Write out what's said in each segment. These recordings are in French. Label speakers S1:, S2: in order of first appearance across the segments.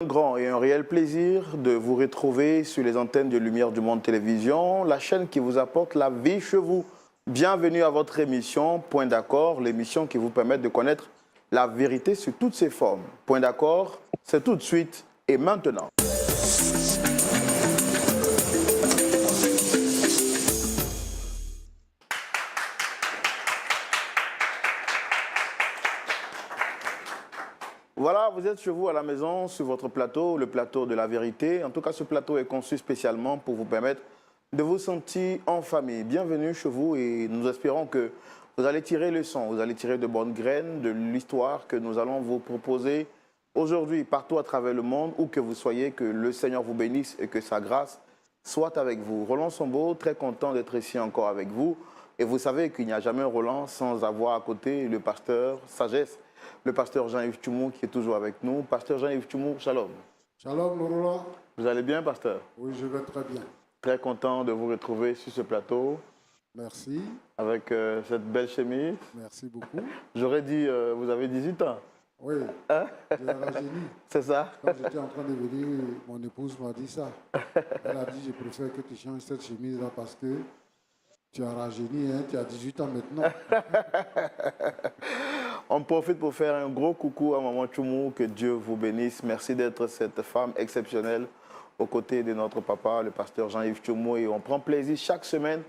S1: Un grand et un réel plaisir de vous retrouver sur les antennes de Lumière du Monde Télévision, la chaîne qui vous apporte la vie chez vous. Bienvenue à votre émission Point d'accord, l'émission qui vous permet de connaître la vérité sur toutes ses formes. Point d'accord, c'est tout de suite et maintenant. Voilà, vous êtes chez vous à la maison, sur votre plateau, le plateau de la vérité. En tout cas, ce plateau est conçu spécialement pour vous permettre de vous sentir en famille. Bienvenue chez vous et nous espérons que vous allez tirer leçon, vous allez tirer de bonnes graines de l'histoire que nous allons vous proposer aujourd'hui partout à travers le monde, où que vous soyez, que le Seigneur vous bénisse et que sa grâce soit avec vous. Roland Sombo, très content d'être ici encore avec vous. Et vous savez qu'il n'y a jamais un Roland sans avoir à côté le pasteur Sagesse, le pasteur Jean-Yves Tchoumou qui est toujours avec nous. Pasteur Jean-Yves Tchoumou, shalom.
S2: Shalom, Roland.
S1: Vous allez bien, pasteur?
S2: Oui, je vais très bien.
S1: Très content de vous retrouver sur ce plateau.
S2: Merci.
S1: Avec cette belle chemise.
S2: Merci beaucoup.
S1: J'aurais dit, vous avez 18 ans.
S2: Oui,
S1: Hein?
S2: j'ai rajeuni.
S1: C'est ça?
S2: Quand j'étais en train de venir, mon épouse m'a dit ça. Elle a dit, je préfère que tu changes cette chemise-là parce que tu as rajeuni, hein, tu as 18 ans maintenant.
S1: On profite pour faire un gros coucou à Maman Tchoumou, que Dieu vous bénisse. Merci d'être cette femme exceptionnelle aux côtés de notre papa, le pasteur Jean-Yves Tchoumou. Et on prend plaisir chaque semaine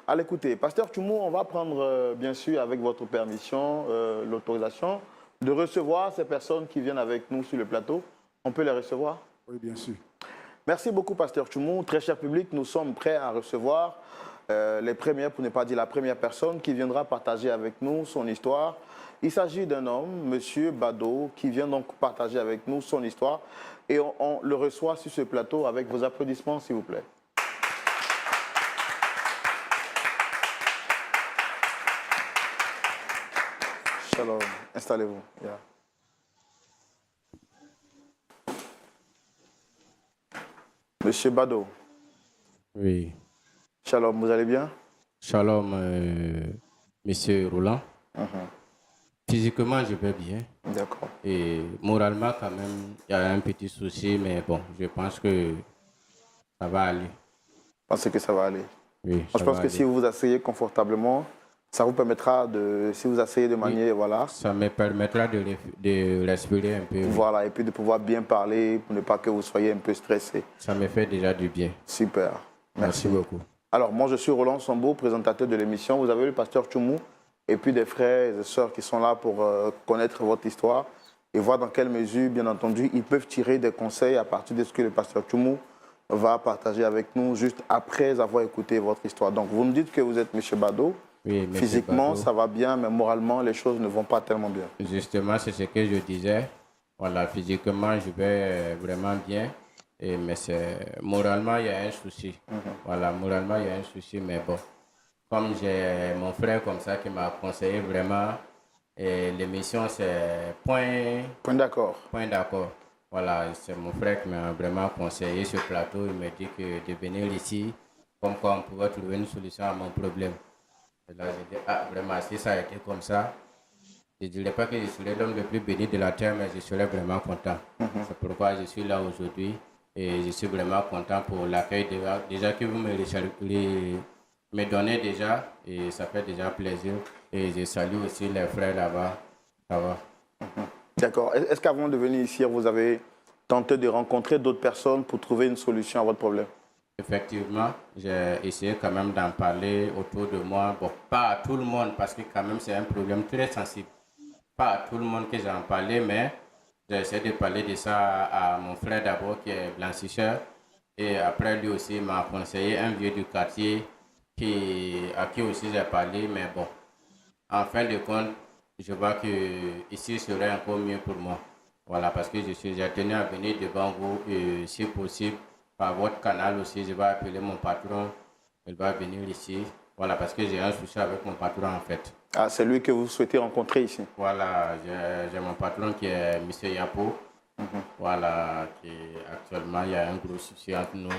S1: à l'écouter. Pasteur Tchoumou, on va prendre, bien sûr, avec votre permission, l'autorisation de recevoir ces personnes qui viennent avec nous sur le plateau. On peut les recevoir?
S2: Oui, bien sûr.
S1: Merci beaucoup, pasteur Tchoumou. Très cher public, nous sommes prêts à recevoir les premières, pour ne pas dire la première personne, qui viendra partager avec nous son histoire. Il s'agit d'un homme, M. Bado, qui vient donc partager avec nous son histoire. Et on le reçoit sur ce plateau avec vos applaudissements, s'il vous plaît. Shalom, installez-vous. Yeah. Monsieur Bado.
S3: Oui.
S1: Shalom, vous allez bien?
S3: Shalom, monsieur Roland. Physiquement, je vais bien.
S1: D'accord.
S3: Et moralement, quand même, il y a un petit souci, mais bon, je pense que ça va aller.
S1: Vous pensez que ça va aller?
S3: Oui,
S1: Je pense que si vous vous asseyez confortablement, ça vous permettra de, si vous asseyez de manière, voilà.
S3: Ça me permettra de respirer un peu.
S1: Voilà, et puis de pouvoir bien parler pour ne pas que vous soyez un peu stressé.
S3: Ça me fait déjà du bien.
S1: Super.
S3: Merci beaucoup.
S1: Alors, moi, je suis Roland Sombo, présentateur de l'émission. Vous avez le pasteur Tchoumou et puis des frères et sœurs qui sont là pour connaître votre histoire et voir dans quelle mesure, bien entendu, ils peuvent tirer des conseils à partir de ce que le pasteur Tchoumou va partager avec nous juste après avoir écouté votre histoire. Donc, vous me dites que vous êtes M. Bado.
S3: Oui,
S1: physiquement,
S3: Bado.
S1: Ça va bien, mais moralement, les choses ne vont pas tellement bien.
S3: Justement, c'est ce que je disais. Voilà, physiquement, je vais vraiment bien. Mais moralement, il y a un souci. Voilà, moralement, il y a un souci, mais bon. Comme j'ai mon frère comme ça qui m'a conseillé vraiment, l'émission c'est
S1: Point d'accord.
S3: Point d'accord. Voilà, c'est mon frère qui m'a vraiment conseillé ce plateau. Il m'a dit que de venir ici, comme quoi on pouvait trouver une solution à mon problème. Et là, j'ai dit, ah, vraiment, si ça a été comme ça, je ne dirais pas que je serais l'homme le plus béni de la terre, mais je serais vraiment content. C'est pourquoi je suis là aujourd'hui et je suis vraiment content pour l'accueil déjà que vous me donnez déjà, et ça fait déjà plaisir. Et je salue aussi les frères là-bas. Ça va.
S1: D'accord. Est-ce qu'avant de venir ici, vous avez tenté de rencontrer d'autres personnes pour trouver une solution à votre problème?
S3: Effectivement, j'ai essayé quand même d'en parler autour de moi. Bon, pas à tout le monde, parce que quand même c'est un problème très sensible. Pas à tout le monde que j'en parlais, mais j'ai essayé de parler de ça à mon frère d'abord qui est blanchisseur. Et après lui aussi m'a conseillé un vieux du quartier à qui aussi j'ai parlé. Mais bon, en fin de compte, je vois que ici serait encore mieux pour moi. Voilà, parce que j'ai tenu à venir devant vous et si possible, par votre canal aussi, je vais appeler mon patron. Il va venir ici. Voilà, parce que j'ai un souci avec mon patron en fait.
S1: Ah, c'est lui que vous souhaitez rencontrer ici?
S3: Voilà, j'ai mon patron qui est M. Yapo. Voilà, qui actuellement, il y a un gros souci entre nous.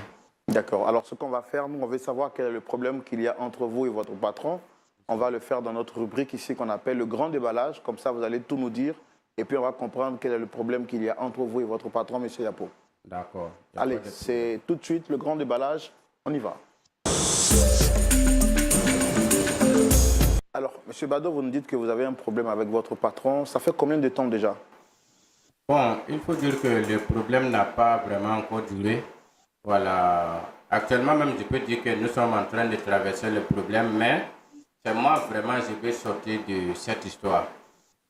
S1: D'accord. Alors, ce qu'on va faire, nous, on veut savoir quel est le problème qu'il y a entre vous et votre patron. On va le faire dans notre rubrique ici qu'on appelle le grand déballage. Comme ça, vous allez tout nous dire et puis on va comprendre quel est le problème qu'il y a entre vous et votre patron, M. Yapo.
S3: D'accord.
S1: Allez, c'est tout de suite le grand déballage. On y va. Alors, M. Bado, vous nous dites que vous avez un problème avec votre patron. Ça fait combien de temps déjà?
S3: Bon, il faut dire que le problème n'a pas vraiment encore duré. Voilà. Actuellement même, je peux dire que nous sommes en train de traverser le problème, mais c'est moi vraiment, je vais sortir de cette histoire.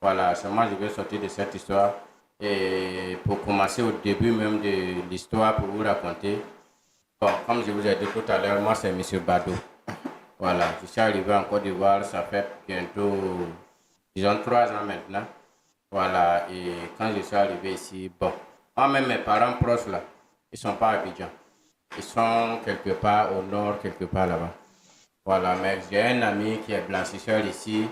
S3: Voilà, c'est moi, je vais sortir de cette histoire. Et pour commencer au début même de l'histoire, pour vous raconter, bon, comme je vous ai dit tout à l'heure, moi c'est M. Bado. Voilà, je suis arrivé en Côte d'Ivoire, ça fait bientôt, disons, 3 ans maintenant. Voilà, et quand je suis arrivé ici, bon, moi-même, mes parents proches là, ils ne sont pas à Abidjan. Ils sont quelque part au nord, quelque part là-bas. Voilà, mais j'ai un ami qui est blanchisseur ici,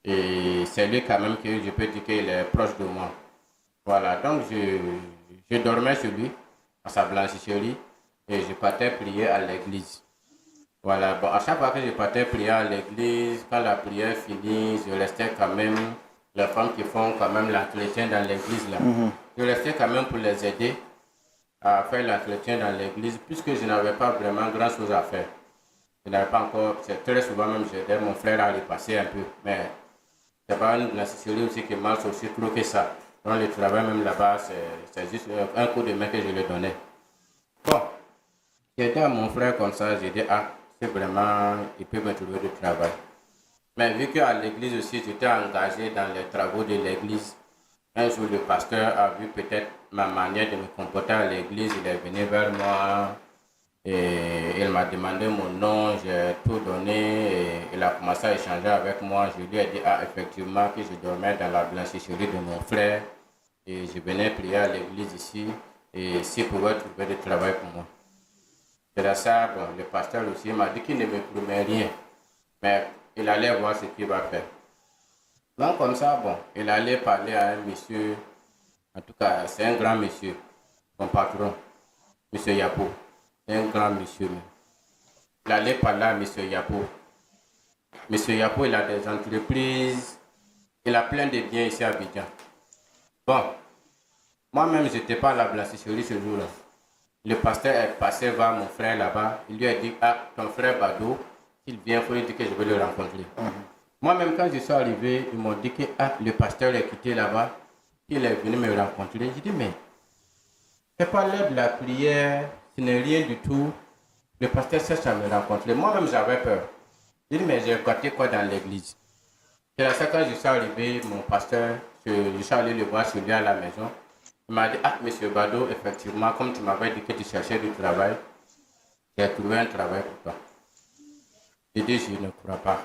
S3: et c'est lui quand même que je peux dire qu'il est proche de moi. Voilà, donc je dormais chez lui, à sa blanchisserie, et je partais prier à l'église. Voilà, bon, à chaque fois que je partais prier à l'église, quand la prière finit, je restais quand même, les femmes qui font quand même l'entretien dans l'église là, je restais quand même pour les aider à faire l'entretien dans l'église, puisque je n'avais pas vraiment grand chose à faire. Je n'avais pas encore, c'est très souvent même, j'aidais mon frère à les passer un peu, mais c'est pas une blanchisserie aussi qui marche aussi trop que ça. Donc le travail même là-bas, c'est juste un coup de main que je lui donnais. Bon, j'étais à mon frère comme ça, j'ai dit, ah, c'est vraiment, il peut me trouver du travail. Mais vu qu'à l'église aussi, j'étais engagé dans les travaux de l'église, un jour le pasteur a vu peut-être ma manière de me comporter à l'église, il est venu vers moi et il m'a demandé mon nom, j'ai tout donné et il a commencé à échanger avec moi. Je lui ai dit, ah, effectivement, que je dormais dans la blanchisserie de mon frère et je venais prier à l'église ici et s'il pouvait trouver du travail pour moi. C'est là ça, bon, le pasteur aussi m'a dit qu'il ne me promet rien, mais il allait voir ce qu'il va faire. Donc comme ça, bon, il allait parler à un monsieur, en tout cas, c'est un grand monsieur, mon patron, monsieur Yapo, c'est un grand monsieur. Il allait parler à monsieur Yapo. Monsieur Yapo, il a des entreprises, il a plein de biens ici à Abidjan. Bon, moi-même, je n'étais pas à la blanchisserie ce jour-là. Le pasteur est passé voir mon frère là-bas. Il lui a dit, ah, ton frère Bado, s'il vient, il faut lui dire que je vais le rencontrer. Moi-même, quand je suis arrivé, ils m'ont dit que ah, le pasteur est quitté là-bas. Il est venu me rencontrer. J'ai dit, mais c'est pas l'heure de la prière, ce n'est rien du tout. Le pasteur cherche à me rencontrer. Moi-même, j'avais peur. J'ai dit, mais j'ai gâté quoi dans l'église? C'est là ça, quand je suis arrivé, mon pasteur, je suis allé le voir chez lui à la maison. Il m'a dit, ah, monsieur Bado, effectivement, comme tu m'avais dit que tu cherchais du travail, j'ai trouvé un travail pour toi. J'ai dit, je ne crois pas.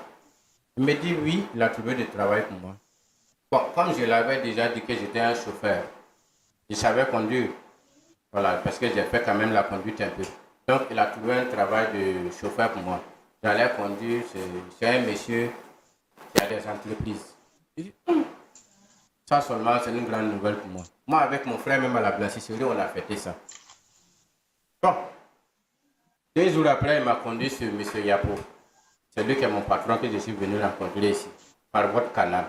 S3: Il me dit, oui, il a trouvé du travail pour moi. Bon, comme je l'avais déjà dit que j'étais un chauffeur, je savais conduire. Voilà, parce que j'ai fait quand même la conduite un peu. Donc, il a trouvé un travail de chauffeur pour moi. J'allais conduire, c'est un monsieur qui a des entreprises. J'ai dit, ça seulement, c'est une grande nouvelle pour moi. Moi, avec mon frère, même à la blanchisserie, on a fêté ça. Bon. 2 jours après, il m'a conduit sur M. Yapo. C'est lui qui est mon patron que je suis venu rencontrer ici, par votre canal.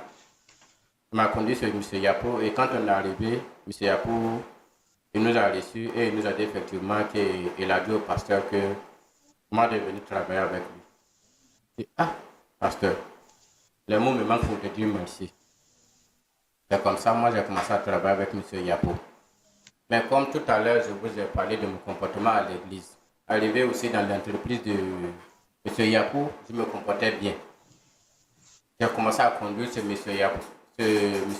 S3: Il m'a conduit sur M. Yapo et quand on est arrivé, M. Yapo, il nous a reçus et il nous a dit effectivement qu'il a dit au pasteur que moi de venir travailler avec lui. Je dis, ah, pasteur, les mots me manquent pour te dire merci. C'est comme ça, moi j'ai commencé à travailler avec M. Yapo. Mais comme tout à l'heure, je vous ai parlé de mon comportement à l'église. Arrivé aussi dans l'entreprise de M. Yapo, je me comportais bien. J'ai commencé à conduire ce M.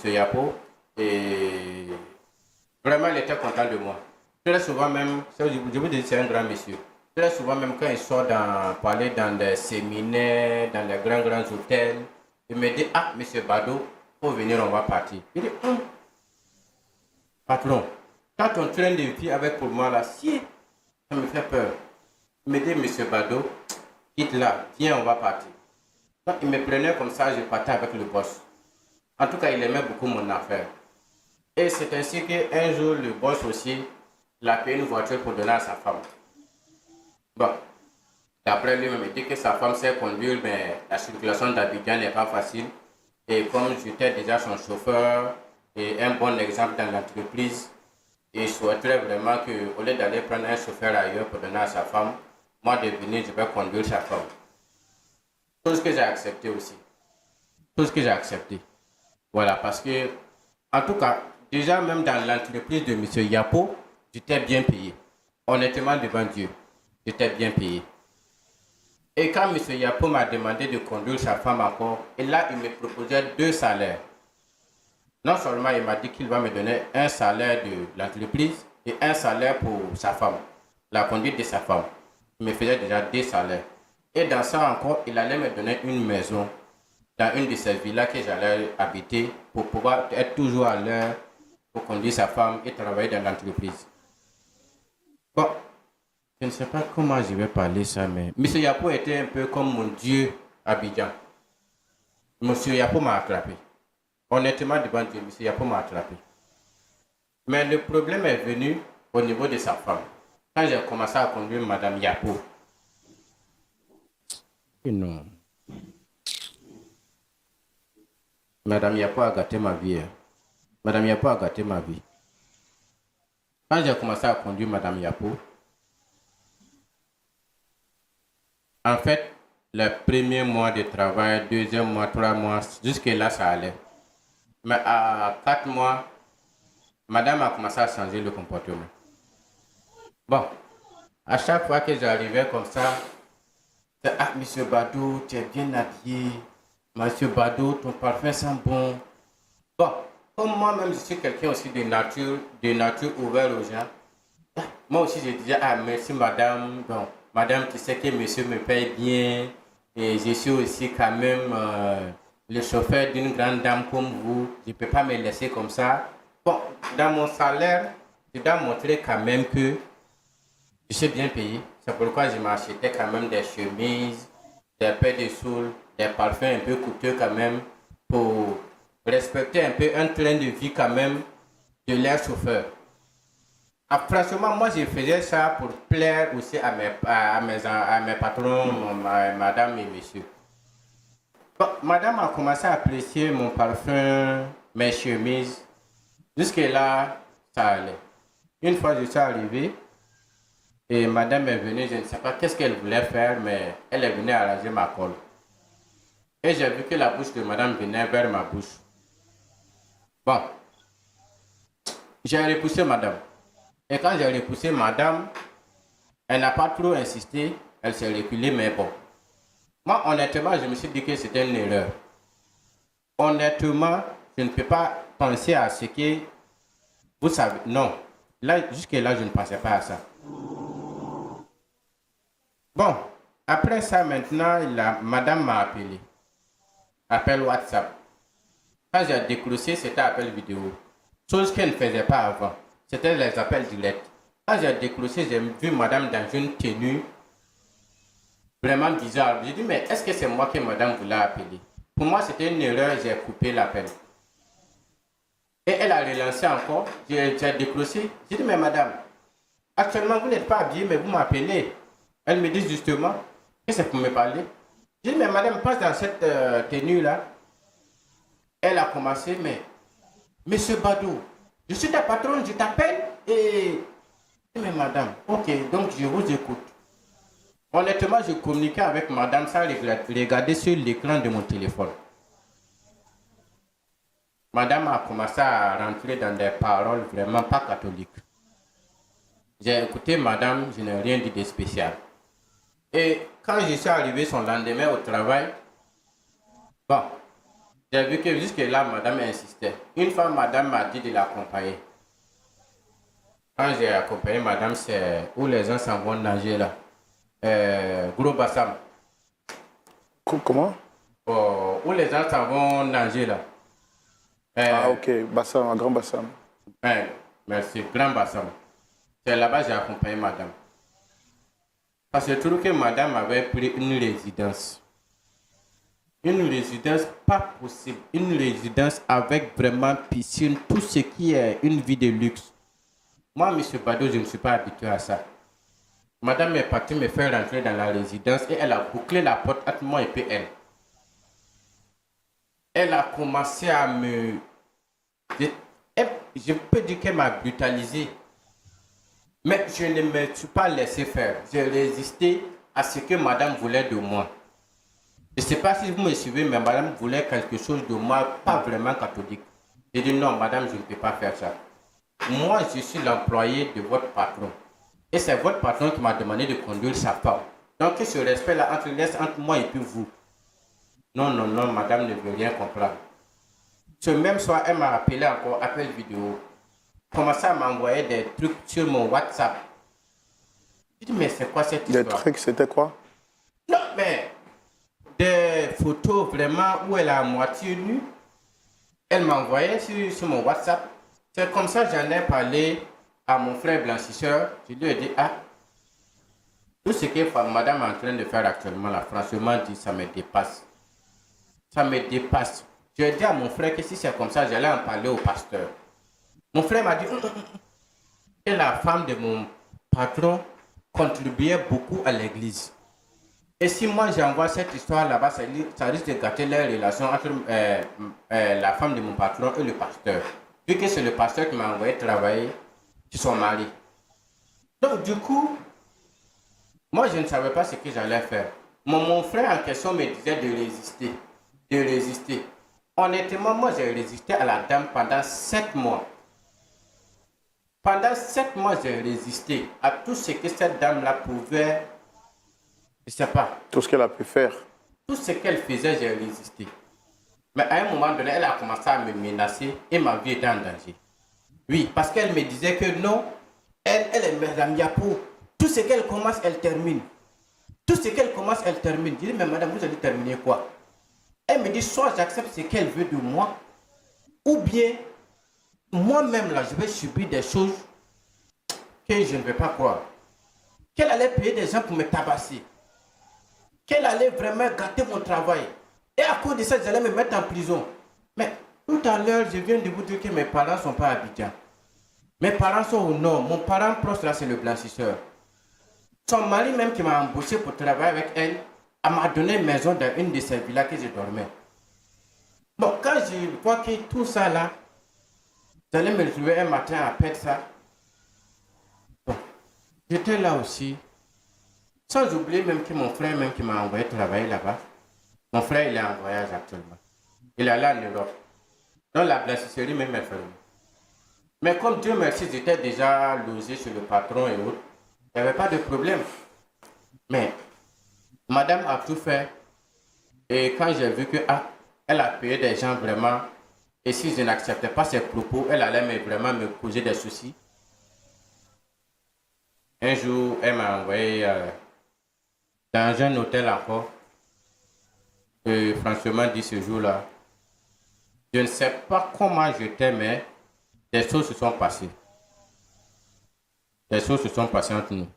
S3: Yapo et vraiment il était content de moi. Très souvent même, je vous dis c'est un grand monsieur. Très souvent même quand il sort parler dans des séminaires, dans les grands hôtels, il me dit, ah, M. Bado, pour venir, on va partir. Il dit, patron, quand on train de vie avec pour moi là, si, ça me fait peur. Il me dit, M. Bado, quitte là, viens, on va partir. Donc, il me prenait comme ça, je partais avec le boss. En tout cas, il aimait beaucoup mon affaire. Et c'est ainsi qu'un jour, le boss aussi, il a payé une voiture pour donner à sa femme. Bon, d'après lui, il me dit que sa femme sait conduire, mais la circulation d'Abidjan n'est pas facile. Et comme j'étais déjà son chauffeur, et un bon exemple dans l'entreprise. Et je souhaiterais vraiment qu'au lieu d'aller prendre un chauffeur ailleurs pour donner à sa femme, moi de venir, je vais conduire sa femme. Chose que j'ai accepté aussi. Chose que j'ai accepté. Voilà, parce que, en tout cas, déjà même dans l'entreprise de M. Yapo, j'étais bien payé. Honnêtement, devant Dieu, j'étais bien payé. Et quand M. Yapo m'a demandé de conduire sa femme encore, et là, il me proposait 2 salaires. Non seulement il m'a dit qu'il va me donner un salaire de l'entreprise et un salaire pour sa femme, la conduite de sa femme. Il me faisait déjà 2 salaires. Et dans ça encore, il allait me donner une maison dans une de ces villas que j'allais habiter pour pouvoir être toujours à l'heure pour conduire sa femme et travailler dans l'entreprise. Bon, je ne sais pas comment je vais parler ça, mais M. Yapo était un peu comme mon Dieu à Abidjan. M. Yapo m'a attrapé. Honnêtement, devant Dieu, M. Yapo m'a attrapé. Mais le problème est venu au niveau de sa femme. Quand j'ai commencé à conduire Mme Yapo, et non. Mme Yapo a gâté ma vie. Mme Yapo a gâté ma vie. Quand j'ai commencé à conduire Mme Yapo, en fait, le premier mois de travail, 2e mois, 3 mois, jusque-là, ça allait. Mais à 4 mois, madame a commencé à changer le comportement. Bon, à chaque fois que j'arrivais comme ça, c'est « Ah, monsieur Badou, tu es bien habillé. Monsieur Badou, ton parfum sent bon. » Bon, comme moi-même, je suis quelqu'un aussi de nature ouverte aux gens. Moi aussi, je disais « Ah, merci madame. Bon, madame, tu sais que monsieur me paye bien. Et je suis aussi quand même le chauffeur d'une grande dame comme vous. Je ne peux pas me laisser comme ça. » Bon, dans mon salaire, je dois montrer quand même que je suis bien payé. C'est pourquoi je m'achetais quand même des chemises, des paires de souls, des parfums un peu coûteux quand même pour respecter un peu un train de vie quand même de leur chauffeur. Ah, franchement, moi je faisais ça pour plaire aussi à mes patrons, madame et monsieur. Bon, madame a commencé à apprécier mon parfum, mes chemises. Jusque là, ça allait. Une fois je suis arrivé, et madame est venue, je ne sais pas qu'est-ce qu'elle voulait faire, mais elle est venue arranger ma colle. Et j'ai vu que la bouche de madame venait vers ma bouche. Bon, j'ai repoussé madame. Et quand j'ai repoussé madame, elle n'a pas trop insisté, elle s'est reculée, mais bon. Moi, honnêtement, je me suis dit que c'était une erreur. Honnêtement, je ne peux pas penser à ce que vous savez. Non, là, jusque-là, je ne pensais pas à ça. Bon, après ça, maintenant, madame m'a appelé. Appel WhatsApp. Quand j'ai décroché, c'était appel vidéo. Chose qu'elle ne faisait pas avant. C'était les appels directs. Quand j'ai décroché, j'ai vu madame dans une tenue vraiment bizarre. J'ai dit, mais est-ce que c'est moi que madame voulait appeler? Pour moi, c'était une erreur, j'ai coupé l'appel. Et elle a relancé encore. J'ai décroché. J'ai dit, mais madame, actuellement, vous n'êtes pas habillée, mais vous m'appelez. Elle me dit justement que c'est pour me parler. J'ai dit, mais madame, passe dans cette tenue-là. Elle a commencé, mais monsieur Badou, je suis ta patronne, je t'appelle et... Mais madame, ok, donc je vous écoute. Honnêtement, je communiquais avec madame sans regarder sur l'écran de mon téléphone. Madame a commencé à rentrer dans des paroles vraiment pas catholiques. J'ai écouté madame, je n'ai rien dit de spécial. Et quand je suis arrivé son lendemain au travail, bon, j'ai vu que jusque-là, madame insistait. Une fois, madame m'a dit de l'accompagner. Quand j'ai accompagné madame, c'est où les gens s'en vont nager là. Gros Bassam.
S1: Comment?
S3: Oh, où les gens s'en vont nager là.
S1: Ah ok, Bassam, un grand Bassam.
S3: Merci, grand Bassam. C'est là-bas que j'ai accompagné madame. Parce que je trouve que madame avait pris une résidence. Une résidence pas possible. Une résidence avec vraiment piscine, tout ce qui est une vie de luxe. Moi, M. Badou, je ne suis pas habitué à ça. Madame est partie me faire rentrer dans la résidence et elle a bouclé la porte entre moi et puis elle. Elle a commencé à me... je peux dire qu'elle m'a brutalisé. Mais je ne me suis pas laissé faire. J'ai résisté à ce que madame voulait de moi. Je ne sais pas si vous me suivez, mais madame voulait quelque chose de moi, pas vraiment catholique. J'ai dit non, madame, je ne peux pas faire ça. Moi, je suis l'employé de votre patron. Et c'est votre patron qui m'a demandé de conduire sa femme. Donc, ce respect-là entre moi et puis vous. Non, non, non, madame ne veut rien comprendre. Ce même soir, elle m'a appelé encore, appel vidéo. Commençait à m'envoyer des trucs sur mon WhatsApp. Je dis, mais c'est quoi cette histoire?
S1: Des trucs, c'était quoi?
S3: Non, mais des photos vraiment où elle est à moitié nue. Elle m'envoyait sur mon WhatsApp. C'est comme ça que j'en ai parlé à mon frère blanchisseur. Je lui ai dit, ah, tout ce que madame est en train de faire actuellement là, franchement dit, ça me dépasse. Ça me dépasse. Je ai dit à mon frère que si c'est comme ça, j'allais en parler au pasteur. Mon frère m'a dit que la femme de mon patron contribuait beaucoup à l'église. Et si moi j'envoie cette histoire là-bas, ça risque de gâter les relations entre la femme de mon patron et le pasteur. Vu que c'est le pasteur qui m'a envoyé travailler chez son mari. Donc du coup, moi je ne savais pas ce que j'allais faire. Mon frère en question me disait de résister. De résister. Honnêtement, moi j'ai résisté à la dame pendant 7 mois. Pendant 7 mois, j'ai résisté à tout ce que cette dame-là pouvait, je ne sais pas.
S1: Tout ce qu'elle a pu faire.
S3: Tout ce qu'elle faisait, j'ai résisté. Mais à un moment donné, elle a commencé à me menacer et ma vie était en danger. Oui, parce qu'elle me disait que non, elle est Madame Yapo. Tout ce qu'elle commence, elle termine. Tout ce qu'elle commence, elle termine. Je dis, mais madame, vous allez terminer quoi? Elle me dit, soit j'accepte ce qu'elle veut de moi, ou bien moi-même, là, je vais subir des choses que je ne vais pas croire. Qu'elle allait payer des gens pour me tabasser. Qu'elle allait vraiment gâter mon travail. Et à cause de ça, j'allais me mettre en prison. Mais tout à l'heure, je viens de vous dire que mes parents ne sont pas à Abidjan. Mes parents sont au nord. Mon parent proche, là, c'est le blanchisseur. Son mari même qui m'a embauché pour travailler avec elle, elle m'a donné une maison dans une de ces villas que je dormais. Bon, quand je vois que tout ça, là, j'allais me retrouver un matin à perdre ça. Bon, j'étais là aussi. Sans oublier même que mon frère même qui m'a envoyé travailler là-bas. Mon frère, il est en voyage actuellement. Il est allé en Europe. Donc la blanchisserie même est fermée. Mais comme Dieu merci, j'étais déjà logé chez le patron et autres. Il n'y avait pas de problème. Mais madame a tout fait. Et quand j'ai vu que elle a payé des gens vraiment. Et si je n'acceptais pas ses propos, elle allait vraiment me causer des soucis. Un jour, elle m'a envoyé dans un hôtel encore. Et franchement, dit ce jour-là, je ne sais pas comment j'étais, mais des choses se sont passées. Des choses se sont passées entre nous.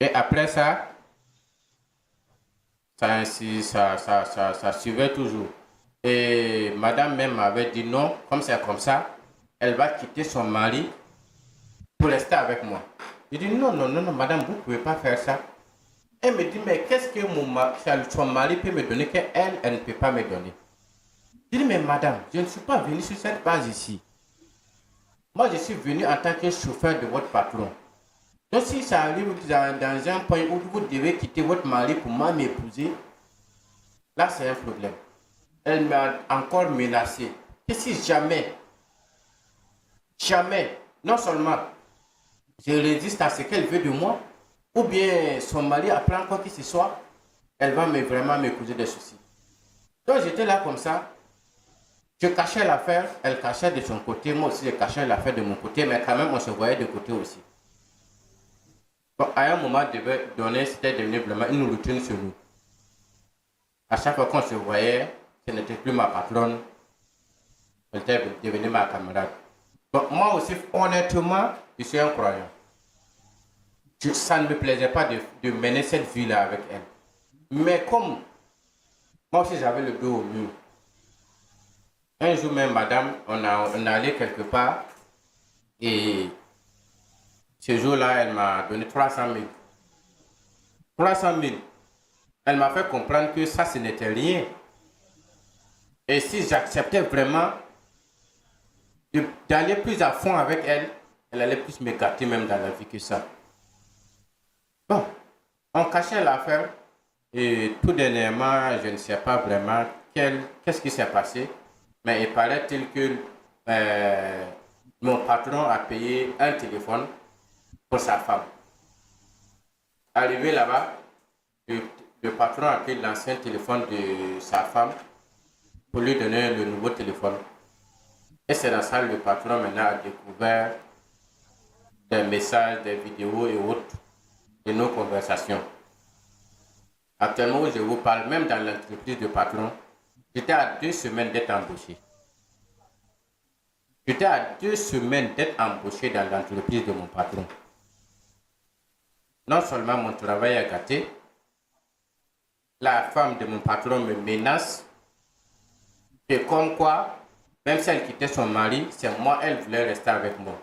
S3: Et après ça, ça suivait toujours. Et madame même m'avait dit non, comme c'est comme ça, elle va quitter son mari pour rester avec moi. Je dis non, non, non, non, madame, vous ne pouvez pas faire ça. Elle me dit, mais qu'est-ce que son mari peut me donner qu'elle, elle ne peut pas me donner? Je dis, mais madame, je ne suis pas venu sur cette base ici. Moi, je suis venu en tant que chauffeur de votre patron. Donc, si ça arrive dans un point où vous devez quitter votre mari pour m'épouser, là, c'est un problème. Elle m'a encore menacé que si jamais, non seulement je résiste à ce qu'elle veut de moi, ou bien son mari apprend quoi que ce soit, elle va vraiment me causer des soucis. Donc j'étais là comme ça, je cachais l'affaire, elle cachait de son côté, moi aussi je cachais l'affaire de mon côté, mais quand même on se voyait de côté aussi. Bon, à un moment donné, c'était devenu vraiment une routine sur nous. À chaque fois qu'on se voyait, ce n'était plus ma patronne, elle était devenue ma camarade. Bon, moi aussi, honnêtement, je suis un croyant. Ça ne me plaisait pas de mener cette vie-là avec elle. Mais comme moi aussi j'avais le dos au mur, un jour même, madame, on allait quelque part et ce jour-là, elle m'a donné 300 000. 300 000. Elle m'a fait comprendre que ça, ce n'était rien. Et si j'acceptais vraiment d'aller plus à fond avec elle, elle allait plus me gâter même dans la vie que ça. Bon, on cachait l'affaire et tout dernièrement, je ne sais pas vraiment qu'est-ce qui s'est passé, mais il paraît-il que mon patron a payé un téléphone pour sa femme. Arrivé là-bas, le patron a pris l'ancien téléphone de sa femme pour lui donner le nouveau téléphone. Et c'est dans ça que le patron maintenant a découvert des messages, des vidéos et autres de nos conversations. Actuellement, où je vous parle, même dans l'entreprise de patron, j'étais à 2 semaines d'être embauché. J'étais à 2 semaines d'être embauché dans l'entreprise de mon patron. Non seulement mon travail est gâté, la femme de mon patron me menace, et comme quoi, même si elle quittait son mari, c'est moi, elle voulait rester avec moi.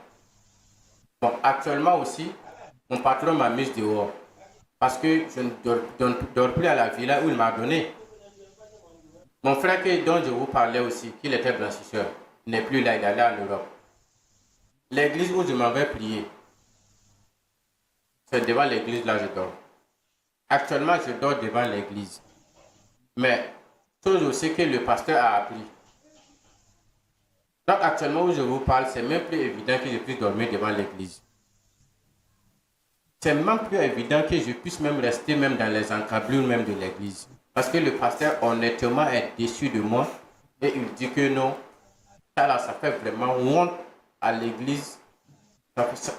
S3: Bon, actuellement aussi, mon patron m'a mise dehors parce que je ne dors plus à la villa où il m'a donné. Mon frère dont je vous parlais aussi, qu'il était blanchisseur, n'est plus là, il est allé en Europe. L'église où je m'avais prié, c'est devant l'église là je dors. Actuellement, je dors devant l'église. Mais, chose aussi que le pasteur a appris. Donc, actuellement où je vous parle, c'est même plus évident que je puisse dormir devant l'église. C'est même plus évident que je puisse même rester même dans les encablures même de l'église. Parce que le pasteur, honnêtement, est déçu de moi. Et il dit que non, ça fait vraiment honte à l'église.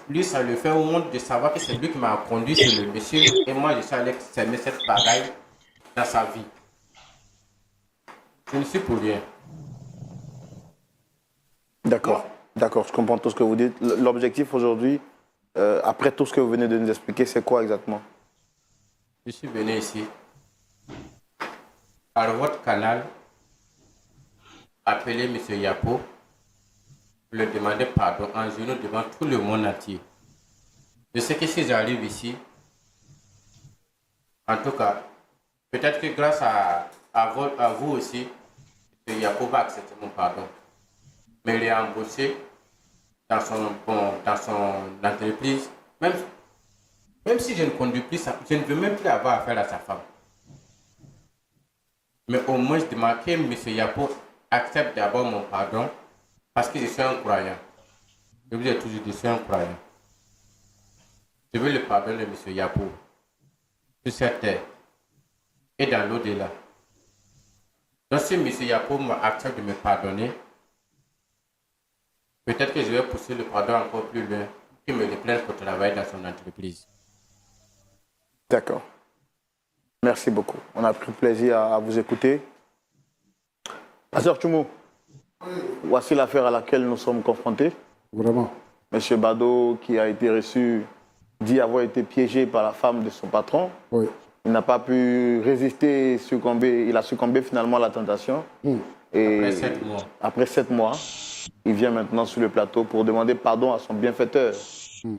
S3: Lui, ça lui fait honte de savoir que c'est lui qui m'a conduit sur le monsieur. Et moi, je suis allé s'aimer cette bagaille dans sa vie. Je ne suis pour rien.
S1: D'accord, d'accord, je comprends tout ce que vous dites. L'objectif aujourd'hui, après tout ce que vous venez de nous expliquer, c'est quoi exactement?
S3: Je suis venu ici, par votre canal, appeler M. Yapo, lui demander pardon en genoux devant tout le monde entier. Je sais que si j'arrive ici, en tout cas, peut-être que grâce à vous aussi, M. Yapo va accepter mon pardon. Me réembaucher dans son entreprise, même si je ne conduis plus, je ne veux même plus avoir affaire à sa femme. Mais au moins, je demande que M. Yapo accepte d'abord mon pardon parce que je suis un croyant. Je vous ai toujours dit, je suis un croyant. Je veux le pardon de M. Yapo sur cette terre et dans l'au-delà. Donc si M. Yapo accepte de me pardonner, peut-être que je vais pousser le pardon encore plus loin, qu'il me reprenne pour travailler dans son entreprise.
S1: D'accord. Merci beaucoup. On a pris plaisir à vous écouter. Pasteur Tchoumou, voici l'affaire à laquelle nous sommes confrontés.
S2: Vraiment.
S1: Monsieur Bado, qui a été reçu, dit avoir été piégé par la femme de son patron.
S2: Oui.
S1: Il n'a pas pu résister, succomber. Il a succombé finalement à la tentation. Et après 7 mois, il vient maintenant sur le plateau pour demander pardon à son bienfaiteur,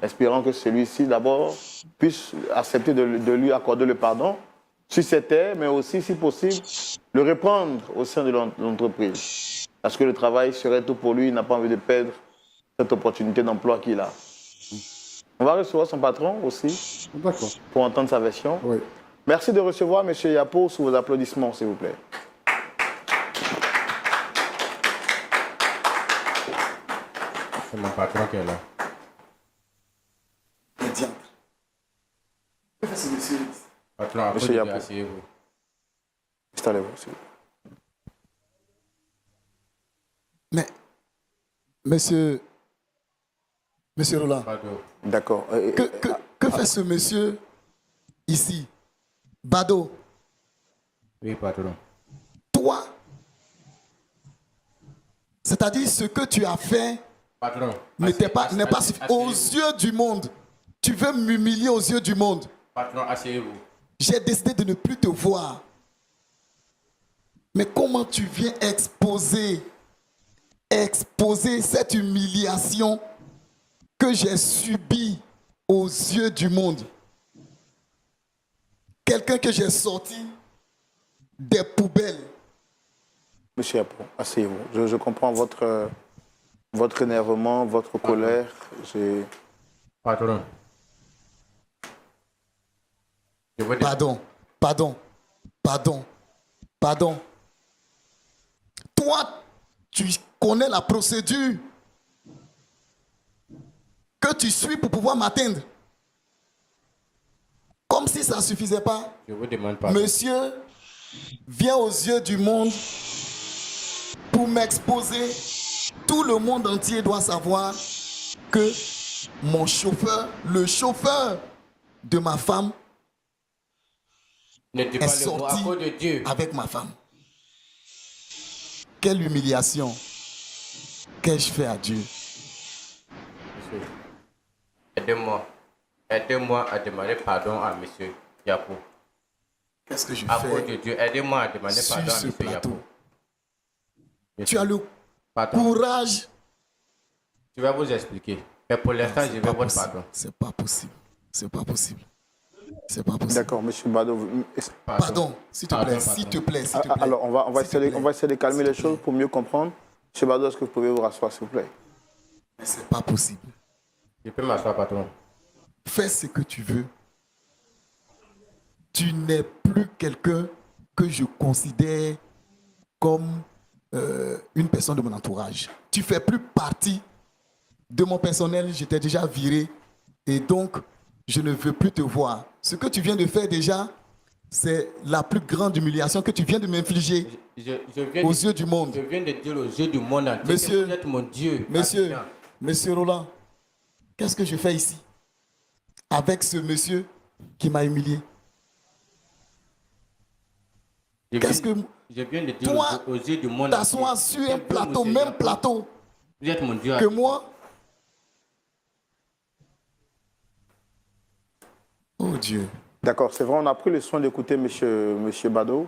S1: espérant que celui-ci d'abord puisse accepter de lui accorder le pardon sur cette terre, mais aussi, si possible, le reprendre au sein de l'entreprise. Parce que le travail serait tout pour lui, il n'a pas envie de perdre cette opportunité d'emploi qu'il a. On va recevoir son patron aussi, pour entendre sa version.
S2: Oui.
S1: Merci de recevoir M. Yapo sous vos applaudissements, s'il vous plaît.
S3: C'est mon patron qui est là. Patron,
S1: Monsieur Yapo.
S3: asseyez-vous.
S1: Installez-vous, s'il vous plaît.
S4: Mais, monsieur Roland,
S1: D'accord.
S4: que fait ce monsieur ici? Bado,
S3: Oui, patron.
S4: toi, c'est-à-dire ce que tu as fait
S3: Patron.
S4: n'est pas aux yeux du monde. Tu veux m'humilier aux yeux du monde.
S3: Patron, asseyez-vous.
S4: J'ai décidé de ne plus te voir. Mais comment tu viens exposer cette humiliation que j'ai subie aux yeux du monde? Quelqu'un que j'ai sorti des poubelles.
S1: Monsieur Yapo, asseyez-vous. Je comprends votre votre énervement, votre colère.
S3: Patron. Je veux dire-
S4: Pardon. Toi, tu connais la procédure que tu suis pour pouvoir m'atteindre. Comme si ça ne suffisait pas.
S3: Je vous demande pardon.
S4: Monsieur vient aux yeux du monde pour m'exposer. Tout le monde entier doit savoir que mon chauffeur, le chauffeur de ma femme,
S3: Ne dis
S4: est
S3: pas le mot à
S4: sorti
S3: cause de Dieu.
S4: avec ma femme. Quelle humiliation qu'ai-je fait à Dieu?
S3: Monsieur, aidez-moi. Aidez-moi à demander pardon à monsieur Yapo.
S4: Qu'est-ce que je
S3: À cause de
S4: fais
S3: Dieu, aidez-moi à demander
S4: sur
S3: pardon à
S4: ce
S3: monsieur
S4: plateau?
S3: Yapo.
S4: Tu as le
S3: Pardon.
S4: courage.
S3: Je vais vous expliquer. Mais pour l'instant, je
S4: C'est
S3: veux
S4: pas
S3: votre
S4: possible.
S3: pardon.
S4: C'est pas possible. C'est pas possible. C'est pas possible.
S1: D'accord, monsieur Bado.
S4: Pardon, s'il te plaît, s'il te plaît, s'il te plaît.
S1: Alors, on va
S4: S'il te
S1: essayer,
S4: plaît.
S1: on va essayer de calmer
S4: S'il
S1: les
S4: te
S1: choses
S4: plaît.
S1: pour mieux comprendre. Monsieur Bado, est-ce que vous pouvez vous rasseoir, s'il vous plaît?
S4: Mais c'est pas possible.
S3: Je peux m'asseoir, patron.
S4: Fais ce que tu veux. Tu n'es plus quelqu'un que je considère comme une personne de mon entourage. Tu fais plus partie de mon personnel. Je t'ai déjà viré et donc je ne veux plus te voir. Ce que tu viens de faire déjà, c'est la plus grande humiliation que tu viens de m'infliger
S3: Je viens
S4: aux
S3: de-
S4: yeux du monde.
S3: Je viens de dire aux yeux du monde entier
S4: Monsieur,
S3: que vous êtes mon Dieu.
S4: Monsieur,
S3: Assistant.
S4: monsieur Roland, qu'est-ce que je fais ici avec ce monsieur qui m'a humilié?
S3: Je
S4: Qu'est-ce
S3: viens-
S4: que
S3: Je viens de dire
S4: toi,
S3: aux yeux du monde
S4: t'assois
S3: entier
S4: sur
S3: que
S4: un
S3: vous,
S4: plateau,
S3: monsieur
S4: même
S3: Yapo,
S4: plateau
S3: vous êtes mon Dieu.
S4: que moi? Oh Dieu.
S1: D'accord, c'est vrai, on a pris le soin d'écouter monsieur Bado.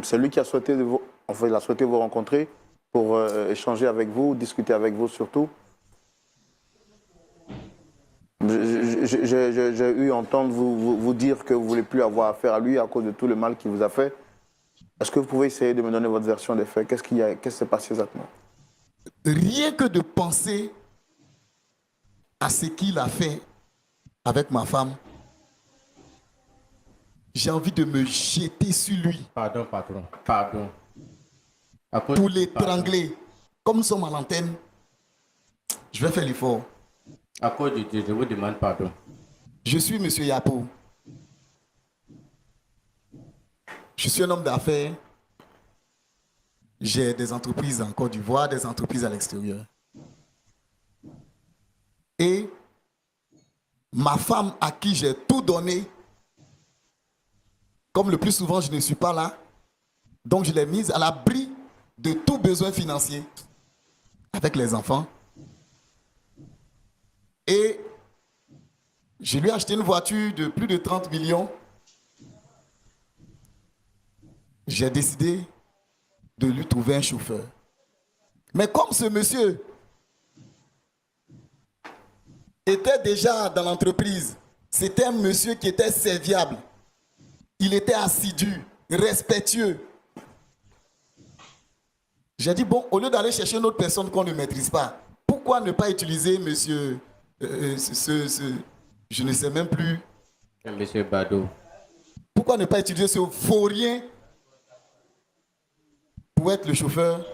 S1: C'est lui qui a souhaité il a souhaité vous rencontrer pour échanger avec vous, discuter avec vous surtout. J'ai eu entendre vous dire que vous ne voulez plus avoir affaire à lui à cause de tout le mal qu'il vous a fait. Est-ce que vous pouvez essayer de me donner votre version des faits? Qu'est-ce qui s'est passé exactement?
S4: Rien que de penser à ce qu'il a fait avec ma femme, j'ai envie de me jeter sur lui
S3: Pardon, patron. Pardon. À cause-
S4: pour l'étrangler. Comme nous sommes à l'antenne, je vais faire l'effort.
S3: À cause de Dieu, je vous demande pardon.
S4: Je suis M. Yapo. Je suis un homme d'affaires. J'ai des entreprises en Côte d'Ivoire, des entreprises à l'extérieur. Et ma femme à qui j'ai tout donné, comme le plus souvent je ne suis pas là, donc je l'ai mise à l'abri de tout besoin financier avec les enfants. Et je lui ai acheté une voiture de plus de 30 millions. J'ai décidé de lui trouver un chauffeur. Mais comme ce monsieur était déjà dans l'entreprise, c'était un monsieur qui était serviable. Il était assidu, respectueux. J'ai dit, bon, au lieu d'aller chercher une autre personne qu'on ne maîtrise pas, pourquoi ne pas utiliser monsieur, je ne sais même plus,
S3: Monsieur Bado.
S4: pourquoi ne pas utiliser ce vaurien pour être le chauffeur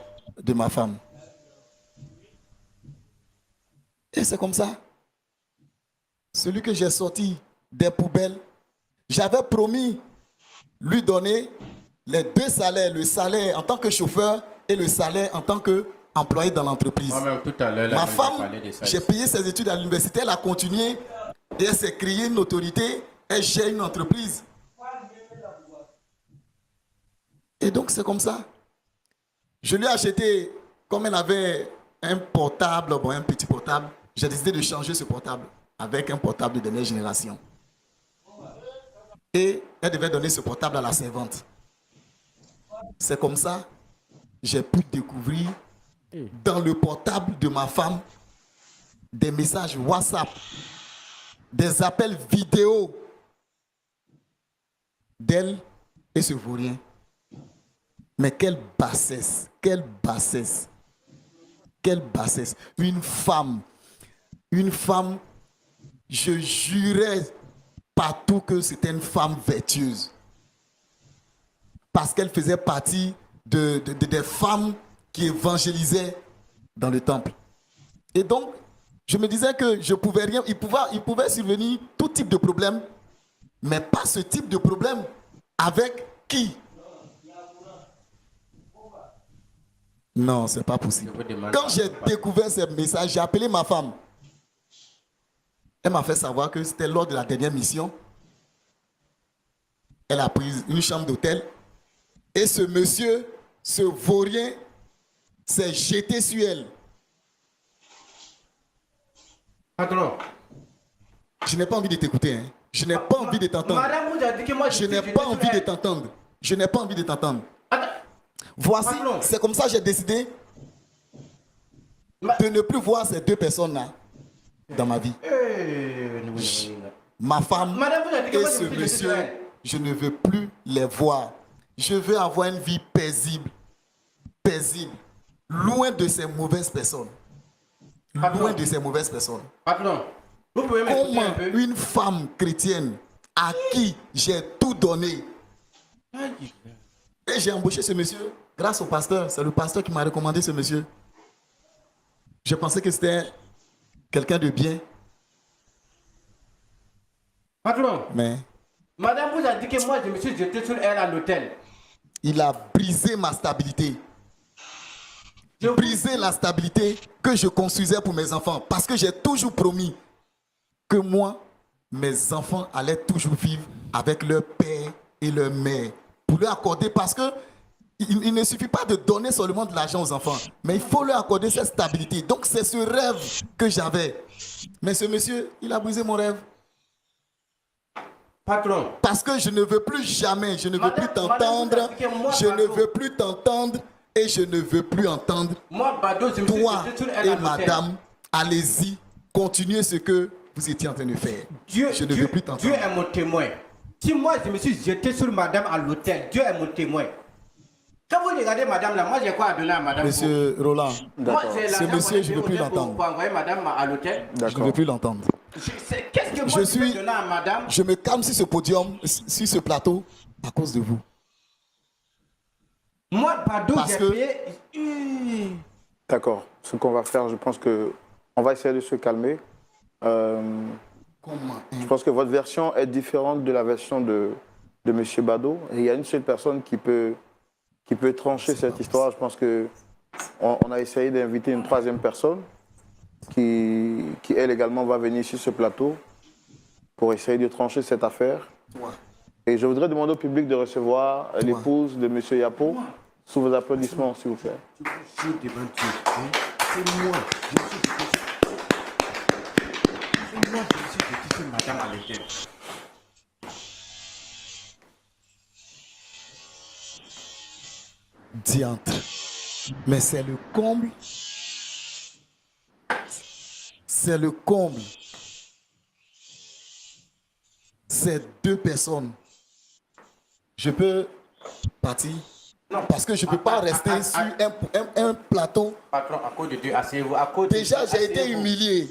S4: de ma femme? Et c'est comme ça. Celui que j'ai sorti des poubelles, j'avais promis lui donner les deux salaires, le salaire en tant que chauffeur et le salaire en tant qu'employé dans l'entreprise.
S3: Moi-même, tout à l'heure, là,
S4: Ma
S3: j'ai
S4: femme,
S3: parlé de ça.
S4: j'ai payé ses études à l'université, elle a continué et elle s'est créée une autorité, elle gère une entreprise. Et donc c'est comme ça. Je lui ai acheté, comme elle avait un portable, bon, un petit portable, j'ai décidé de changer ce portable avec un portable de dernière génération. Et elle devait donner ce portable à la servante. C'est comme ça, j'ai pu découvrir dans le portable de ma femme des messages WhatsApp, des appels vidéo d'elle et ce vaurien. Mais quelle bassesse, quelle bassesse. Quelle bassesse. Une femme, je jurais partout que c'était une femme vertueuse. Parce qu'elle faisait partie des femmes qui évangélisaient dans le temple. Et donc, je me disais que je pouvais rien, il pouvait survenir tout type de problème, mais pas ce type de problème. Avec qui? Non, c'est pas possible. Quand j'ai découvert ce message, j'ai appelé ma femme. Elle m'a fait savoir que c'était lors de la dernière mission. Elle a pris une chambre d'hôtel. Et ce monsieur, ce vaurien, s'est jeté sur elle.
S3: Patron.
S4: Je n'ai pas envie de t'écouter. Hein. Je n'ai pas envie de t'entendre.
S3: Madame vous a dit que moi
S4: je n'ai pas envie de t'entendre. Je n'ai pas envie de t'entendre. Voici, c'est comme ça que j'ai décidé de ne plus voir ces deux personnes-là dans ma vie. Ma femme et ce monsieur, je ne veux plus les voir. Je veux avoir une vie paisible, loin de ces mauvaises personnes. Loin de ces mauvaises personnes.
S3: Patron, vous pouvez m'écouter un peu?
S4: Comment une femme chrétienne à qui j'ai tout donné, et j'ai embauché ce monsieur grâce au pasteur. C'est le pasteur qui m'a recommandé ce monsieur. Je pensais que c'était quelqu'un de bien.
S3: Patron,
S4: Mais
S3: madame vous a dit que moi je me suis jeté sur elle à l'hôtel.
S4: il a brisé ma stabilité. Brisé la stabilité que je construisais pour mes enfants. Parce que j'ai toujours promis que moi, mes enfants allaient toujours vivre avec leur père et leur mère. Pour leur accorder, parce que il ne suffit pas de donner seulement de l'argent aux enfants, mais il faut leur accorder cette stabilité. Donc c'est ce rêve que j'avais. Mais ce monsieur, il a brisé mon rêve.
S3: Patron.
S4: Parce que je ne veux plus jamais, je ne veux plus t'entendre, je ne veux plus t'entendre et je ne veux plus entendre.
S3: Moi, Bado, je me suis
S4: Toi
S3: jeté sur elle à
S4: et
S3: l'hôtel.
S4: madame, allez-y, continuez ce que vous étiez en train de faire. Je ne veux plus t'entendre.
S3: Dieu est mon témoin. Si moi je me suis jeté sur madame à l'hôtel, Dieu est mon témoin. Quand vous regardez madame là, moi j'ai quoi à donner à madame?
S4: Monsieur Roland,
S3: Moi, j'ai
S4: ce
S3: l'argent
S4: monsieur, je ne veux plus
S3: pour
S4: l'entendre.
S3: envoyer madame à l'hôtel.
S4: Je ne veux plus l'entendre.
S3: Qu'est-ce que moi je peux donner à madame?
S4: Je me calme sur ce podium, sur ce plateau, à cause de vous.
S3: Moi, Bado,
S4: Parce
S3: j'ai
S4: que-
S3: payé.
S1: D'accord. Ce qu'on va faire, je pense que on va essayer de se calmer.
S4: Comment?
S1: Je pense que votre version est différente de la version de M. Bado. Et il y a une seule personne qui peut trancher cette histoire. Je pense qu'on a essayé d'inviter une troisième personne qui, elle également, va venir sur ce plateau pour essayer de trancher cette affaire.
S4: Toi.
S1: Et je voudrais demander au public de recevoir l'épouse de M. Yapo sous vos applaudissements, s'il vous plaît.
S3: C'est moi. Je me suis jeté sur madame à l'hôtel.
S4: Diantre. Mais c'est le comble. C'est le comble. Ces deux personnes. Je peux partir.
S3: Non.
S4: Parce que je ne peux pas rester sur un plateau.
S3: Patron, à cause de Dieu, asseyez-vous. À cause de
S4: Déjà,
S3: Dieu,
S4: j'ai été
S3: asseyez-vous.
S4: humilié.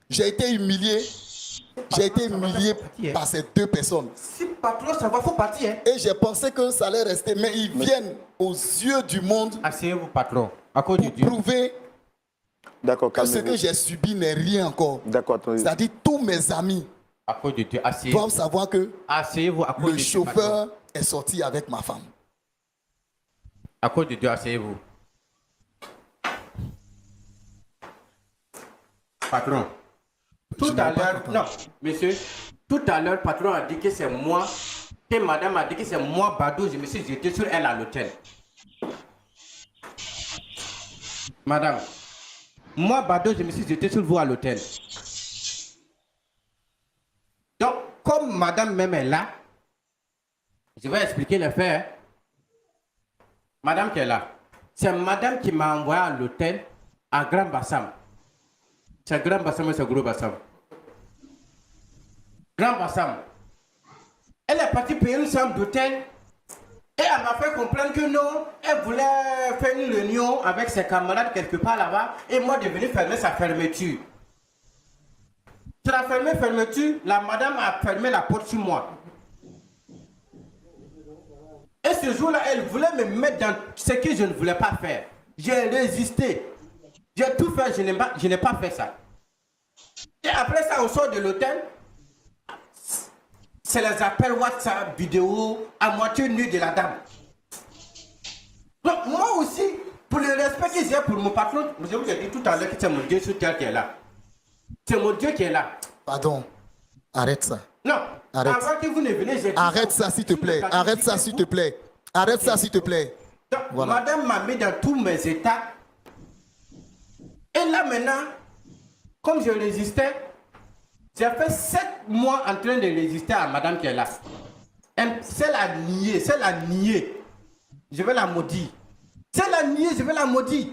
S4: J'ai été humilié. J'ai été humilié par ces deux personnes.
S3: Si patron, ça va, faut partir. Hein.
S4: Et j'ai pensé que ça allait rester. Mais ils viennent aux yeux du monde
S3: Asseyez-vous, patron. À cause de
S4: pour
S3: Dieu.
S4: prouver
S1: D'accord,
S4: que ce que
S1: calmez-vous.
S4: j'ai subi n'est rien encore.
S1: D'accord, attendez.
S4: C'est-à-dire tous mes amis
S3: À cause de Dieu, asseyez-vous.
S4: doivent savoir que
S3: Asseyez-vous à cause
S4: le
S3: de Dieu.
S4: chauffeur est sorti avec ma femme.
S3: À cause de Dieu, asseyez-vous. Patron. Tout à l'heure, non, monsieur, tout à l'heure, patron a dit que c'est moi, que madame a dit que c'est moi, Bado, je me suis jeté sur elle à l'hôtel. Madame, moi, Bado, je me suis jeté sur vous à l'hôtel. Donc, comme madame même est là, je vais expliquer les faits. Hein. Madame qui est là, c'est madame qui m'a envoyé à l'hôtel à Grand Bassam. C'est Grand Bassam ou c'est Gros Bassam? Grand Bassam. Elle est partie payer une chambre d'hôtel Et elle m'a fait comprendre que non, elle voulait faire une réunion avec ses camarades quelque part là-bas et moi de venir fermer sa fermeture. Sur la fermeture, la madame a fermé la porte sur moi. Et ce jour-là, elle voulait me mettre dans ce que je ne voulais pas faire. J'ai résisté. J'ai tout fait, je n'ai pas fait ça. Et après ça, on sort de l'hôtel. C'est les appels WhatsApp, vidéo, à moitié nue de la dame. Donc moi aussi, pour le respect que j'ai pour mon patron, je vous ai dit tout à l'heure que c'est mon Dieu sur terre qui est là. C'est mon Dieu qui est là.
S4: Pardon. Arrête ça.
S3: Non,
S4: Arrête.
S3: avant que vous ne venez, j'ai dit
S4: Arrête ça, s'il te plaît. Arrête ça, s'il te plaît. Arrête ça, s'il te plaît.
S3: Donc,
S4: Voilà.
S3: madame m'a mis dans tous mes états. Et là maintenant, comme je résistais, j'ai fait 7 mois en train de résister à madame qui est là. C'est la nier, c'est la nier. Je vais la maudire. C'est la nier, je vais la maudire.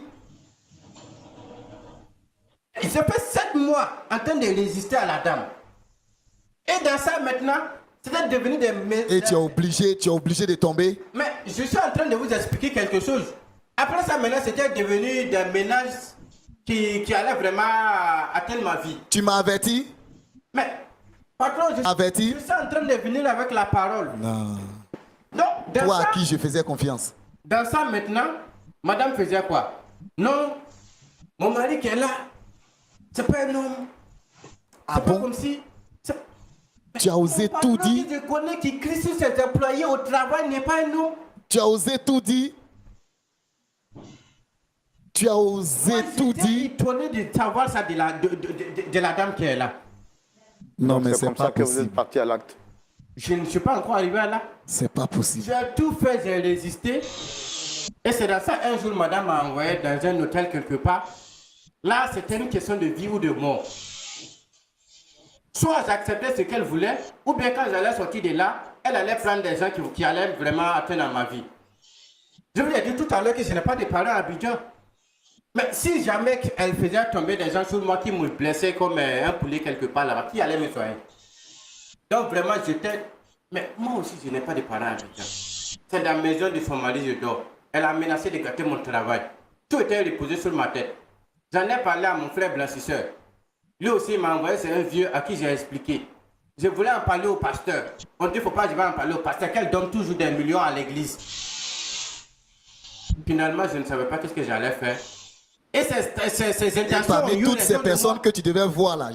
S3: J'ai fait 7 mois en train de résister à la dame. Et dans ça maintenant, c'était devenu des...
S4: Et tu es obligé de tomber.
S3: Mais je suis en train de vous expliquer quelque chose. Après ça maintenant, c'était devenu des ménages qui allaient vraiment atteindre ma vie.
S4: Tu m'as averti?
S3: Mais, patron,
S4: Averti?
S3: je suis en train de venir avec la parole.
S4: Non.
S3: Donc, dans
S4: Toi
S3: ça,
S4: à qui je faisais confiance.
S3: dans ça maintenant, madame faisait quoi? Non, mon mari qui est là, c'est pas un homme.
S4: Ah
S3: C'est pas
S4: bon?
S3: comme si...
S4: Tu as osé
S3: Mon
S4: tout
S3: patron
S4: dire?
S3: que je connais qui crie sur ses employés au travail n'est pas un homme.
S4: Tu as osé tout dire? Tu as osé
S3: Moi,
S4: tout
S3: j'étais
S4: dire?
S3: étonné de savoir ça de la dame qui est là.
S4: Non, mais
S1: C'est
S4: c'est
S1: comme
S4: pas
S1: ça que vous êtes
S4: possible.
S1: parti à l'acte.
S3: Je ne suis pas encore arrivé à là.
S4: C'est pas possible.
S3: J'ai tout fait, j'ai résisté. Et c'est dans ça, un jour, madame m'a envoyé dans un hôtel quelque part. Là, c'était une question de vie ou de mort. Soit j'acceptais ce qu'elle voulait, ou bien quand j'allais sortir de là, elle allait prendre des gens qui allaient vraiment atteindre dans ma vie. Je vous ai dit tout à l'heure que je n'ai pas de parents à Abidjan. Mais si jamais elle faisait tomber des gens sur moi qui me blessaient comme un poulet quelque part là-bas, qui allait me soigner? Donc vraiment, j'étais... Mais moi aussi, je n'ai pas de parents à Abidjan. C'est dans la maison de son mari, je dors. Elle a menacé de gâter mon travail. Tout était reposé sur ma tête. J'en ai parlé à mon frère blanchisseur. Lui aussi il m'a envoyé, c'est un vieux à qui j'ai expliqué. Je voulais en parler au pasteur. On dit, il ne faut pas que je vais en parler au pasteur, qu'elle donne toujours des millions à l'église. Finalement, je ne savais pas qu'est-ce que j'allais faire. Et ces intentions...
S4: Parmi
S3: ont eu
S4: toutes
S3: raison
S4: ces
S3: de
S4: personnes
S3: moi.
S4: que tu devais voir là,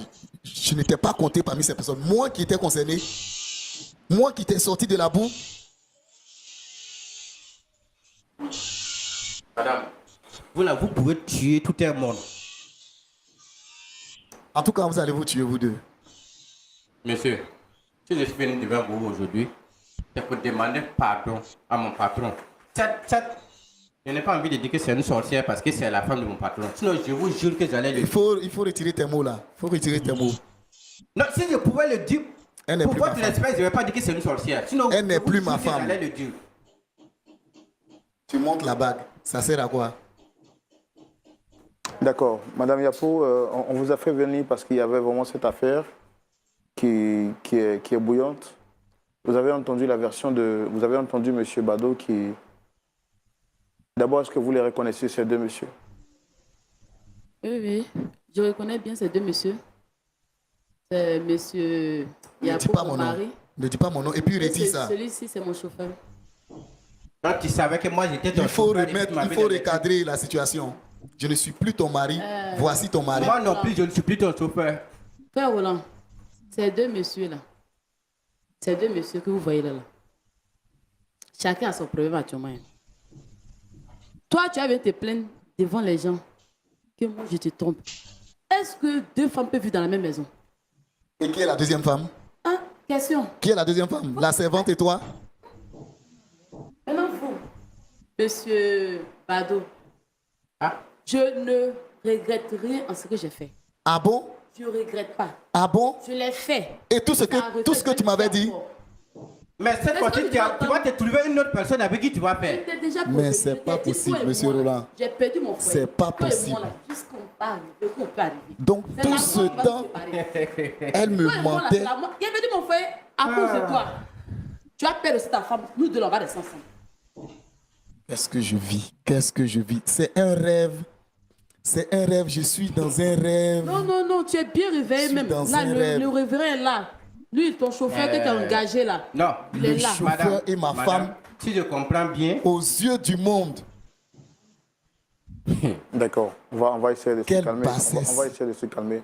S4: je n'étais pas compté parmi ces personnes. Moi qui étais concerné, moi qui étais sorti de la boue.
S3: Madame, vous là, vous pouvez tuer tout un monde.
S4: En tout cas, vous allez vous tuer, vous deux.
S3: Monsieur, si je suis venu devant vous aujourd'hui, c'est pour demander pardon à mon patron. Je n'ai pas envie de dire que c'est une sorcière parce que c'est la femme de mon patron. Sinon, je vous jure que j'allais le
S4: Il
S3: dire.
S4: faut retirer tes mots là. Il faut retirer tes mots.
S3: Non, si je pouvais le dire,
S4: Elle n'est
S3: pour
S4: plus
S3: votre
S4: ma femme.
S3: respect, je ne vais pas dire que c'est une sorcière. Sinon,
S4: Elle n'est
S3: je vous
S4: plus
S3: jure
S4: ma
S3: que
S4: femme.
S3: J'allais le dire.
S4: Tu montes la bague. Ça sert à quoi?
S1: D'accord. Madame Yapo, on vous a fait venir parce qu'il y avait vraiment cette affaire qui est bouillante. Vous avez entendu la version de... Vous avez entendu M. Bado qui... D'abord, est-ce que vous les reconnaissez, ces deux messieurs?
S5: Oui, oui. Je reconnais bien ces deux messieurs. C'est monsieur
S4: Ne dis
S5: Yapo,
S4: pas
S5: mon
S4: mon nom.
S5: mari.
S4: Ne dis pas mon nom. Et puis
S5: Et
S4: retire ça.
S5: celui-ci, c'est mon chauffeur.
S3: Quand tu savais que moi, j'étais ton
S4: Il faut
S3: chauffeur et que
S4: remettre,
S3: tu m'avais
S4: il faut
S3: donné-
S4: recadrer la situation. Je ne suis plus ton mari. Voici ton mari.
S3: Moi non plus, je ne suis plus ton chauffeur.
S5: Frère Roland, ces deux messieurs-là, ces deux messieurs que vous voyez là, chacun a son problème actuellement. Toi, tu as venu te plaindre devant les gens que moi, je te trompe. Est-ce que deux femmes peuvent vivre dans la même maison?
S4: Et qui est la deuxième femme?
S5: Hein? Question.
S4: Qui est la deuxième femme? La servante et toi?
S5: Maintenant, vous, monsieur Bado,
S3: Ah,
S5: je ne regrette rien en ce que j'ai fait.
S4: Ah bon?
S5: Je ne regrette pas.
S4: Ah bon?
S5: Je l'ai fait.
S4: Et tout ce que tu m'avais dit?
S3: mais cette fois-ci, tu vas te trouver une autre personne avec qui tu vas faire.
S5: J'étais déjà
S4: Mais
S5: posé.
S4: c'est pas
S5: J'étais dit,
S4: possible,
S5: toi et
S4: monsieur
S5: moi, là,
S4: Roland.
S5: J'ai perdu mon frère.
S4: C'est pas
S5: Toi et moi,
S4: possible.
S5: là, jusqu'on peut arriver, qu'on peut arriver.
S4: Donc
S5: C'est
S4: tout
S5: la
S4: ce
S5: mort qui va
S4: temps,
S5: nous séparer.
S4: elle me
S5: Toi et moi, là,
S4: mentait.
S5: c'est la mort. Il a perdu mon frère à cause de toi. Tu as perdu aussi ta femme. Nous deux, là, on va rester ensemble.
S4: Qu'est-ce que je vis? Qu'est-ce que je vis? C'est un rêve. C'est un rêve. Je suis dans un rêve.
S5: Non, non, non, tu es bien
S4: Je
S5: réveillé
S4: suis
S5: même.
S4: dans
S5: Là,
S4: un rêve.
S5: le réveillé est là. Lui, ton chauffeur que tu as engagé là.
S3: Non.
S5: Il est
S4: Le
S5: là.
S4: chauffeur et ma femme,
S3: si je comprends bien,
S4: aux yeux du monde.
S1: D'accord. On va essayer de se
S4: Quelle
S1: calmer.
S4: bassesse.
S1: On va essayer de se calmer.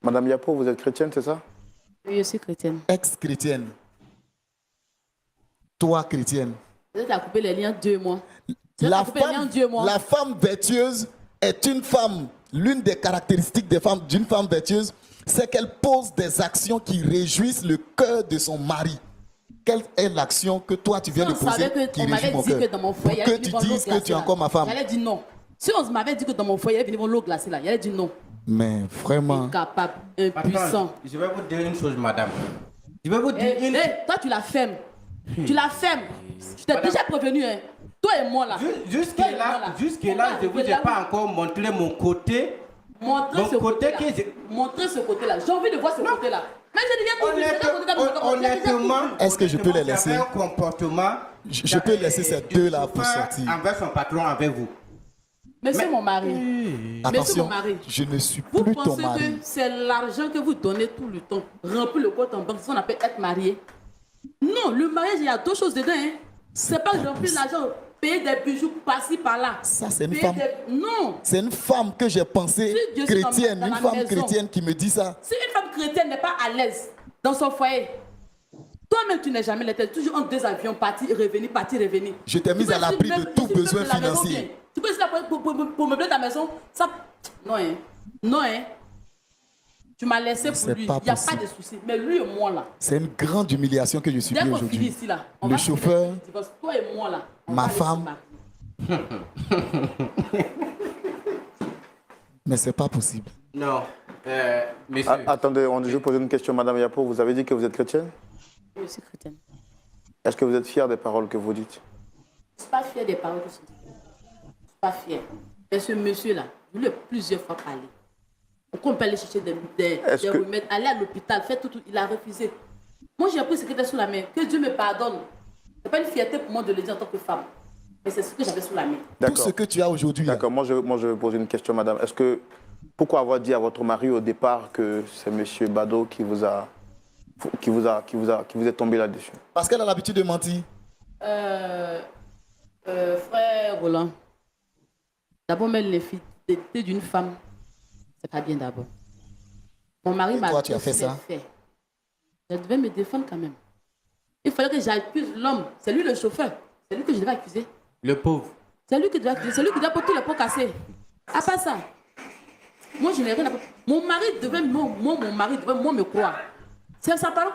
S1: Madame Yapo, vous êtes chrétienne, c'est ça?
S5: Oui, je suis chrétienne.
S4: Ex-chrétienne. Toi, chrétienne.
S5: Vous êtes à couper les liens 2 mois. Vous êtes à couper les liens 2 mois.
S4: La femme vertueuse est une femme. L'une des caractéristiques d'une femme vertueuse, c'est qu'elle pose des actions qui réjouissent le cœur de son mari. Quelle est l'action que toi tu viens
S5: Si
S4: de
S5: on
S4: poser
S5: savait
S4: qui
S5: qu'on m'avait
S4: réjouit mon
S5: dit
S4: cœur?
S5: que dans mon foyer,
S4: Pour
S5: il y
S4: que
S5: allait
S4: tu
S5: venir
S4: dises
S5: l'eau
S4: que tu es
S5: glacée,
S4: encore
S5: là.
S4: ma femme.
S5: J'allais dire non. Si on m'avait dit que dans mon foyer, il allait venir l'eau glacée là, il allait dire non.
S4: Mais vraiment,
S5: Incapable, impuissant.
S3: attends, je vais vous dire une chose, madame. Je vais vous dire
S5: Eh,
S3: une
S5: eh, toi, tu la fermes. Tu la fermes. Je t'ai déjà prévenu, hein. Toi et moi là. Toi et moi,
S3: Jusque-là, je ne vous ai pas encore montré mon côté.
S5: Montrer
S3: Mon
S5: ce
S3: côté
S5: côté-là.
S3: qui est-
S5: Montrer ce côté-là. J'ai envie de voir ce côté-là. Mais je deviens tout
S3: Honnêtement,
S4: Est-ce que je peux les laisser?
S3: j'avais un comportement.
S4: je peux laisser ces deux-là pour
S3: chauffeur
S4: sortir.
S3: Envers son patron, avec vous.
S5: Monsieur mon mari.
S4: Attention,
S5: mon mari.
S4: je ne suis
S5: Vous
S4: plus ton
S5: pensez que
S4: mari.
S5: c'est l'argent que vous donnez tout le temps, remplir le compte en banque, c'est ce qu'on appelle être marié? Non, le mariage, il y a 2 choses dedans. Hein. C'est pas remplir l'argent, payer des bijoux par-ci, par-là.
S4: Ça, c'est une
S5: Payer
S4: femme.
S5: Non.
S4: C'est une femme que j'ai pensée
S5: Si Dieu est
S4: chrétienne,
S5: dans
S4: une
S5: la
S4: femme
S5: maison.
S4: chrétienne qui me dit ça.
S5: Si une femme chrétienne n'est pas à l'aise dans son foyer, toi-même, tu n'es jamais là. Tu es toujours en 2 avions, partir, revenir, partir, revenir.
S4: Je t'ai mise à l'abri de tout besoin financier.
S5: Tu peux être là pour meubler ta maison. Ça... Non, hein. Non, hein. Tu m'as laissé pour
S4: C'est
S5: lui. Il
S4: pas
S5: n'y a pas
S4: possible.
S5: de souci. Mais lui et moi, là.
S4: C'est une grande humiliation que je
S5: Dès
S4: subis
S5: qu'on finit
S4: aujourd'hui.
S5: ici, là. On
S4: Le
S5: va
S4: chauffeur,
S5: finir le divorce. Toi et moi, là. on
S4: ma
S5: va aller
S4: femme.
S5: se marier.
S4: Mais c'est pas possible.
S3: Non. Monsieur.
S1: Attendez, je vais poser une question, Madame Yapo. Vous avez dit que vous êtes chrétienne?
S5: Je suis chrétienne.
S1: Est-ce que vous êtes fière des paroles que vous dites?
S5: Je ne suis pas fière des paroles que je dis. Je ne suis pas fière. Mais ce monsieur-là, je lui ai plusieurs fois parlé. Pourquoi on peut aller chercher des
S1: Est-ce que-
S5: remèdes, aller à l'hôpital, faire tout, il a refusé. Moi, j'ai appris ce qui était sous la main. Que Dieu me pardonne. Ce n'est pas une fierté pour moi de le dire en tant que femme. Mais c'est ce que j'avais sous la main.
S4: Tout
S1: D'accord.
S4: ce que tu as aujourd'hui, là,
S1: D'accord. Moi, je vais poser une question, Madame. Pourquoi avoir dit à votre mari au départ que c'est Monsieur Bado qui vous est tombé là-dessus?
S4: parce qu'elle a l'habitude de mentir.
S5: Frère Roland, d'abord, mettre les fidélité d'une femme, c'est pas bien d'abord. Mon mari
S4: Et
S5: m'a
S4: toi, tu as
S5: tout
S4: fait ça?
S5: fait. Je devais me défendre quand même. Il fallait que j'accuse l'homme. C'est lui le chauffeur. C'est lui que je devais accuser.
S3: Le pauvre.
S5: C'est lui qui devait accuser. C'est lui qui doit pour tous les pots cassés. À part ça, moi je n'ai rien à faire. Mon mari devait, mon mari devait me croire. C'est sa parole,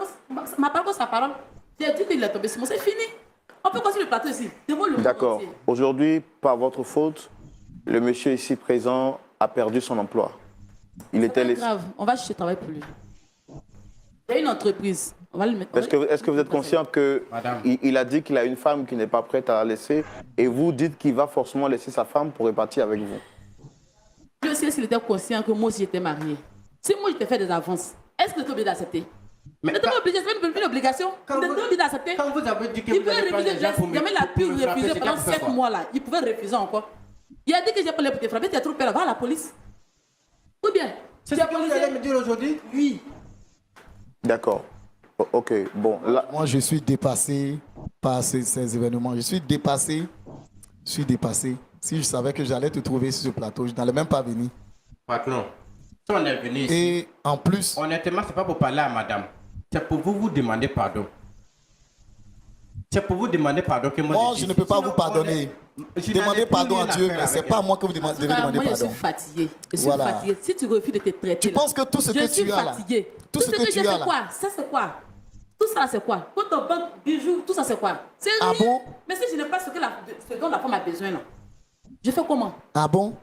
S5: ma parole, sa parole. J'ai dit qu'il est tombé sur moi. C'est fini. On peut continuer le plateau ici. Devant le monde
S1: D'accord.
S5: entier.
S1: Aujourd'hui, par votre faute, le monsieur ici présent a perdu son emploi. Il
S5: C'est
S1: était
S5: pas
S1: laissé.
S5: grave, on va chercher travail pour lui. Il y a une entreprise, on va le mettre.
S1: Est-ce que vous êtes conscient que
S3: Madame.
S1: il a dit qu'il a une femme qui n'est pas prête à la laisser et vous dites qu'il va forcément laisser sa femme pour repartir avec vous?
S5: Je sais s'il était conscient que moi aussi j'étais mariée. Si moi j'étais fait des avances, est-ce que tu es obligé d'accepter?
S3: Mais
S5: Mais tu
S3: quand-
S5: obligé, c'est une obligation. Tu es obligé d'accepter.
S3: Quand vous avez dit que
S5: Il
S3: vous
S5: pouvait
S3: allez prendre
S5: refuser.
S3: des gens pour
S5: Jamais il a pu
S3: pour me frapper,
S5: refuser
S3: c'est
S5: pendant
S3: qu'il a fait
S5: 7
S3: quoi?
S5: mois là. Il pouvait refuser encore. Il a dit que j'ai pas l'air pour te frapper, tu es trop peur, va à la police. Ou bien,
S3: C'est
S5: tu
S3: ce
S5: es
S3: que vous
S5: policier.
S3: allez me dire aujourd'hui?
S5: Oui.
S1: D'accord. Ok. Bon, là,
S4: Moi, je suis dépassé par ces événements. Je suis dépassé. Je suis dépassé. Si je savais que j'allais te trouver sur ce plateau, je n'allais même pas venir.
S3: Patron, si on est venu ici,
S4: Et en plus,
S3: honnêtement, ce n'est pas pour parler à madame. C'est pour vous demander pardon. C'est pour vous demander pardon que moi
S4: moi,
S3: suis
S4: je ne
S3: ici.
S4: peux pas
S3: Sinon,
S4: vous pardonner.
S3: je
S4: Demandez
S3: n'avais plus
S4: pardon à
S3: rien
S4: Dieu,
S3: faire
S4: mais ce n'est
S3: avec
S4: pas à
S3: elle.
S4: moi que vous devez demander
S5: Moi, je
S4: pardon.
S5: suis fatiguée. Je suis
S4: Voilà.
S5: fatiguée. Si tu refuses de te traiter.
S4: Tu penses que tout ce que tu as là,
S5: Tout ce que tu as là, c'est quoi? Ça, c'est quoi? Tout ça, c'est quoi? Pour ton banque, bijoux, tout ça, c'est quoi? C'est
S4: Ah
S5: rien.
S4: bon?
S5: Mais si je n'ai pas ce dont la femme a besoin, là, je fais comment?
S4: Ah bon?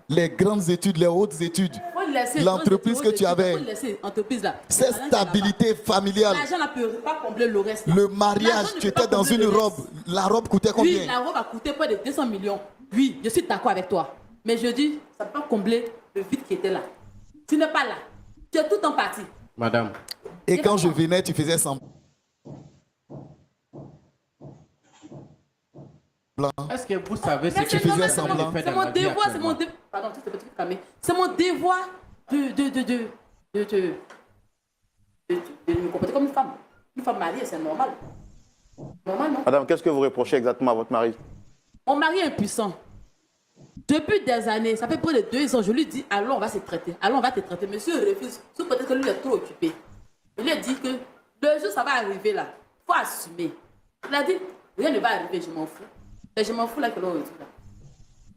S4: Les grandes études, les hautes études,
S5: Faut laisser-
S4: l'entreprise
S5: faut
S4: que tu
S5: laisser-
S4: avais,
S5: faut laisser l'entreprise là.
S4: cette
S5: L'argent,
S4: stabilité familiale,
S5: l'argent ne peut pas combler le reste. là.
S4: le
S5: L'argent
S4: mariage,
S5: ne
S4: tu
S5: peut pas
S4: étais dans
S5: combler
S4: une
S5: le reste.
S4: robe. La robe coûtait
S5: Oui,
S4: combien?
S5: la robe a coûté près de 200 millions. Oui, je suis d'accord avec toi. Mais je dis, ça ne peut pas combler le vide qui était là. Tu n'es pas là. Tu es tout en partie.
S3: Madame,
S4: Et quand je venais, tu faisais semblant. semblant.
S3: Est-ce que vous savez ce
S5: Mais
S3: que
S5: c'est
S4: faisais
S5: normal,
S4: semblant.
S5: c'est mon devoir, c'est mon devoir. Pardon, tu peux te calmer. C'est mon devoir de me comporter comme une femme. Une femme mariée, c'est normal. Normal, non?
S1: Madame, qu'est-ce que vous reprochez exactement à votre mari?
S5: Mon mari est impuissant. Depuis des années, ça fait près de 2 ans, je lui dis, allons, on va se traiter. Allons, on va te traiter. Monsieur refuse, sous peut-être que lui est trop occupé. Il lui a dit que le jour ça va arriver là, il faut assumer. Il a dit, rien ne va arriver, je m'en fous. Et je m'en fous là que l'on retrouve là.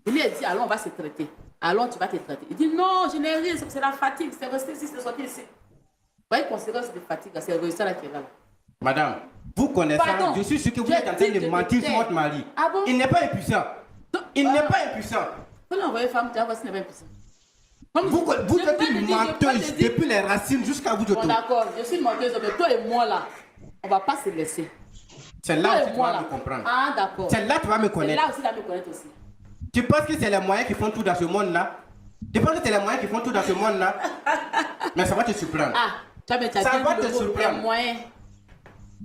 S5: Il lui a dit, allons, on va se traiter. Allons, tu vas te traiter. Il dit, non, je n'ai rien, c'est la fatigue, c'est resté ici, c'est sorti ici. Vous voyez, conséquence de fatigue, c'est le résultat là qui est là.
S3: Madame, vous connaissez,
S5: Pardon,
S3: je suis sûr que vous
S5: je
S3: êtes en train
S5: dis
S3: de
S5: que
S3: mentir
S5: tu
S3: sur
S5: t'es.
S3: votre mari.
S5: Ah bon?
S3: Il n'est pas impuissant. Il n'est pas impuissant.
S5: Faut l'envoyer femme, tu vas voir s'il n'est pas impuissant.
S3: Vous êtes une menteuse depuis les racines jusqu'à vous de
S5: Bon,
S3: tout.
S5: d'accord, je suis une menteuse, mais toi et moi là, on va pas se laisser.
S3: C'est
S5: Toi
S3: là
S5: et
S3: où tu
S5: moi
S3: vas
S5: là.
S3: me comprendre.
S5: Ah, d'accord.
S3: C'est là que tu vas me
S5: C'est
S3: connaître.
S5: là aussi, tu vas me connaître aussi.
S3: Tu penses que c'est les moyens qui font tout dans ce monde-là? Tu penses que c'est les moyens qui font tout dans ce monde-là? Mais ça va te surprendre.
S5: Ah, tu as bien
S3: Ça va
S5: dit
S3: te
S5: le mot,
S3: surprendre.
S5: les moyens.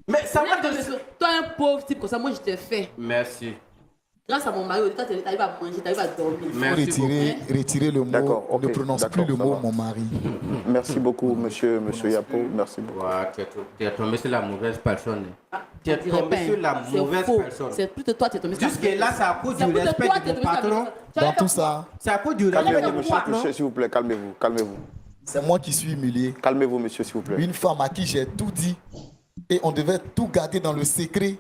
S3: Mais ça va te
S5: Toi, un pauvre type comme ça, moi je t'ai fait.
S3: Merci.
S5: Grâce à mon mari, toi, tu arrives à manger, tu arrives à dormir.
S3: Merci
S4: Retirer le
S1: D'accord,
S4: mot,
S1: ok,
S4: ne prononce plus le
S1: d'accord, ça
S4: mot
S1: va.
S4: mon mari.
S1: Merci beaucoup, monsieur Yapo. Merci beaucoup.
S3: Ouais, tu es tombé sur la mauvaise personne.
S5: Ah,
S3: Tu es
S5: je dirais
S3: tombé
S5: pas,
S3: sur la
S5: hein. C'est
S3: mauvaise
S5: faux.
S3: personne.
S5: C'est plutôt toi, tu es tombé sur la mauvaise
S3: Jusque-là, c'est à cause
S5: personne.
S3: du
S5: C'est plutôt
S3: respect
S5: toi,
S3: de
S5: tu es
S3: mon
S5: tombé sur la
S3: patron.
S5: mauvaise personne.
S4: Dans tout ça,
S3: C'est à cause du respect de
S1: Calmez-vous,
S3: mon
S1: monsieur,
S3: patron.
S1: monsieur, s'il vous plaît, calmez-vous, calmez-vous.
S4: c'est moi qui suis humilié.
S1: Calmez-vous, monsieur, s'il vous plaît.
S4: Une femme à qui j'ai tout dit et on devait tout garder dans le secret.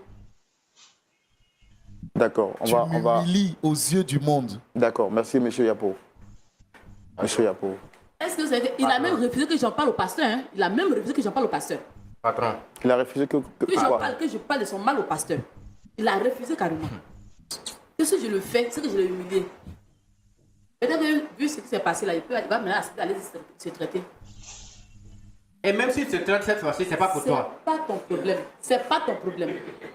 S1: D'accord,
S4: Tu m'humilies aux yeux du monde.
S1: D'accord, merci, monsieur Yapo. Monsieur Yapo.
S5: Est-ce que vous savez qu'il a même refusé que j'en parle au pasteur, hein? Il a même refusé que j'en parle au pasteur.
S3: Patron.
S1: Il a refusé que quoi?
S5: Que je parle de son mal au pasteur. Il a refusé carrément. Que si je le fais, c'est que je l'ai humilié. Peut-être que vu ce qui s'est passé là, il va maintenant aller se traiter.
S3: Et même si tu te traites cette fois-ci, c'est pas pour toi.
S5: C'est pas ton problème. C'est pas ton problème.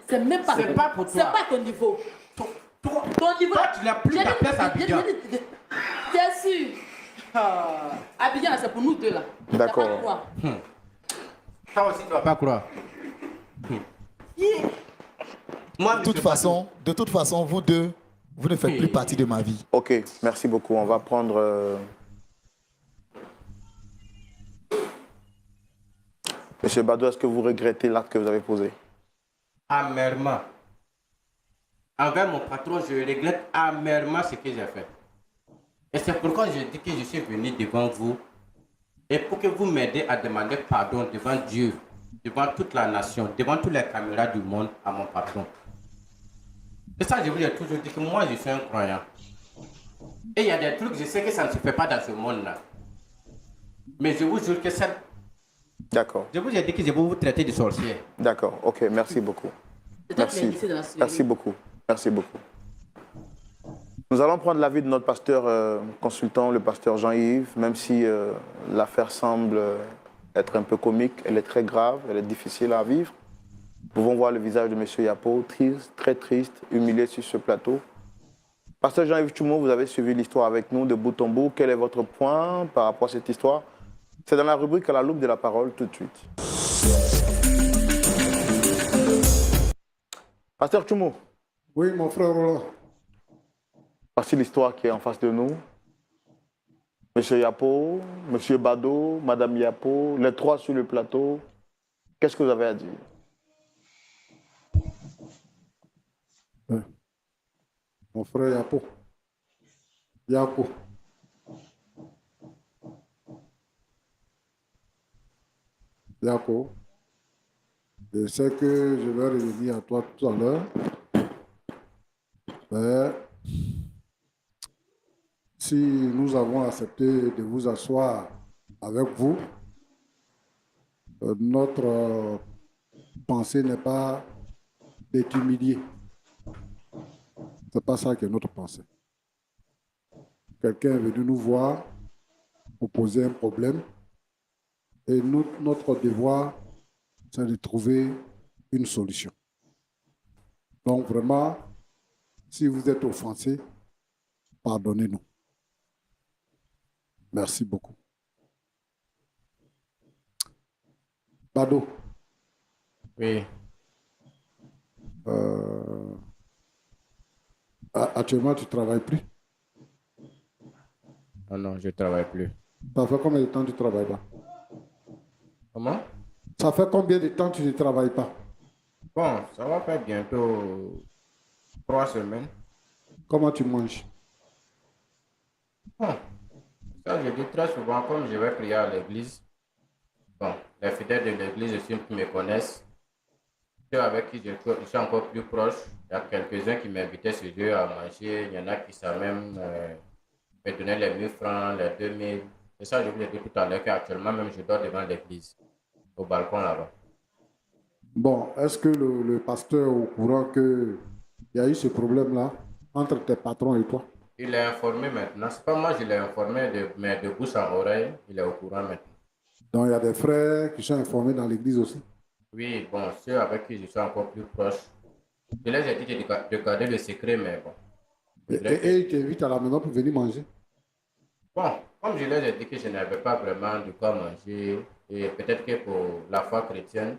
S5: C'est même pas.
S3: C'est pas pour toi.
S5: C'est pas ton niveau. Ton niveau.
S3: Toi, tu n'as plus ta place à Abidjan.
S5: Bien sûr. Abidjan, là, c'est pour nous deux là.
S1: D'accord.
S5: C'est pas pour toi.
S3: Toi aussi, tu vas pas croire. Moi,
S4: De toute façon, vous deux, vous ne faites plus partie de ma vie.
S1: Ok, merci beaucoup. On va prendre... Monsieur Bado, est-ce que vous regrettez l'acte que vous avez posé?
S3: amèrement. Envers mon patron, je regrette amèrement ce que j'ai fait. Et c'est pourquoi je dis que je suis venu devant vous et pour que vous m'aidiez à demander pardon devant Dieu, devant toute la nation, devant toutes les caméras du monde à mon patron. Et ça, je vous ai toujours dit que moi, je suis un croyant. Et il y a des trucs, je sais que ça ne se fait pas dans ce monde-là. Mais je vous jure que ça...
S1: D'accord,
S3: Je vous ai dit que je vais vous traiter de sorcier.
S1: d'accord. Ok, merci beaucoup.
S5: C'est toi qui l'as
S1: Merci.
S5: initié dans la société.
S1: Merci beaucoup. Merci beaucoup. Nous allons prendre l'avis de notre pasteur consultant, le pasteur Jean-Yves, même si l'affaire semble être un peu comique, elle est très grave, elle est difficile à vivre. Nous pouvons voir le visage de M. Yapo, triste, très triste, humilié sur ce plateau. Pasteur Jean-Yves Tchoumo, vous avez suivi l'histoire avec nous de bout en bout. Quel est votre point par rapport à cette histoire? C'est dans la rubrique à la loupe de la parole tout de suite. Pasteur Tchoumo,
S2: Oui, mon frère Roland.
S1: voici l'histoire qui est en face de nous. Monsieur Yapo, Monsieur Bado, Madame Yapo, les trois sur le plateau. Qu'est-ce que vous avez à dire?
S2: Mon frère Yapo. Yapo. Yapo. Je sais que je vais revenir à toi tout à l'heure. Mais si nous avons accepté de vous asseoir avec vous, notre pensée n'est pas de t'humilier. Ce n'est pas ça qui est notre pensée. Quelqu'un est venu nous voir pour poser un problème et notre devoir, c'est de trouver une solution. Donc vraiment, si vous êtes offensé, pardonnez-nous. Merci beaucoup. Bado,
S3: Oui.
S2: Actuellement, tu ne travailles plus.
S3: Non, non, je ne travaille plus.
S2: Ça fait combien de temps que tu ne travailles pas?
S3: Comment?
S2: Ça fait combien de temps que tu ne travailles pas?
S3: Bon, ça va faire bientôt 3 semaines.
S2: Comment tu manges?
S3: Bon, ça je dis très souvent, comme je vais prier à l'église. Bon, les fidèles de l'église, ceux qui me connaissent, ceux avec qui je suis encore plus proche, il y a quelques-uns qui m'invitaient chez eux à manger. Il y en a qui savent même me donner les 1000 francs, les 2000. Et ça, je vous ai dit tout à l'heure qu'actuellement, même je dors devant l'église, au balcon là-bas.
S2: Bon, est-ce que le pasteur est au courant qu'il y a eu ce problème-là entre tes patrons et toi?
S3: Il est informé maintenant. C'est pas moi, je l'ai informé, mais de bouche en oreille, il est au courant maintenant.
S2: Donc, il y a des frères qui sont informés dans l'église aussi.
S3: Oui, bon, ceux avec qui je suis encore plus proche, je les ai dit de garder le secret, mais bon.
S2: Et ils t'invitent à la maison pour venir manger.
S3: Bon, comme je leur ai dit que je n'avais pas vraiment de quoi manger, et peut-être que pour la foi chrétienne,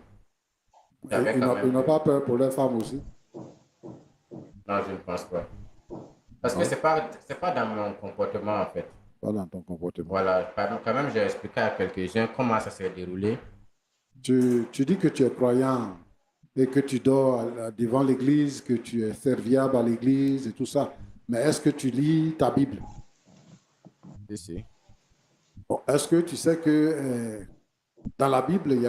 S3: j'avais
S2: Ils
S3: quand
S2: n'ont
S3: même...
S2: pas peur pour leurs femmes aussi.
S3: Non, je ne pense pas. Parce que c'est pas dans mon comportement, en fait.
S2: Pas dans ton comportement.
S3: Voilà, quand même, j'ai expliqué à quelques-uns comment ça s'est déroulé.
S2: Tu dis que tu es croyant et que tu dors devant l'église, que tu es serviable à l'église et tout ça. Mais est-ce que tu lis ta Bible?
S3: Ici.
S2: Bon, est-ce que tu sais que dans la Bible, il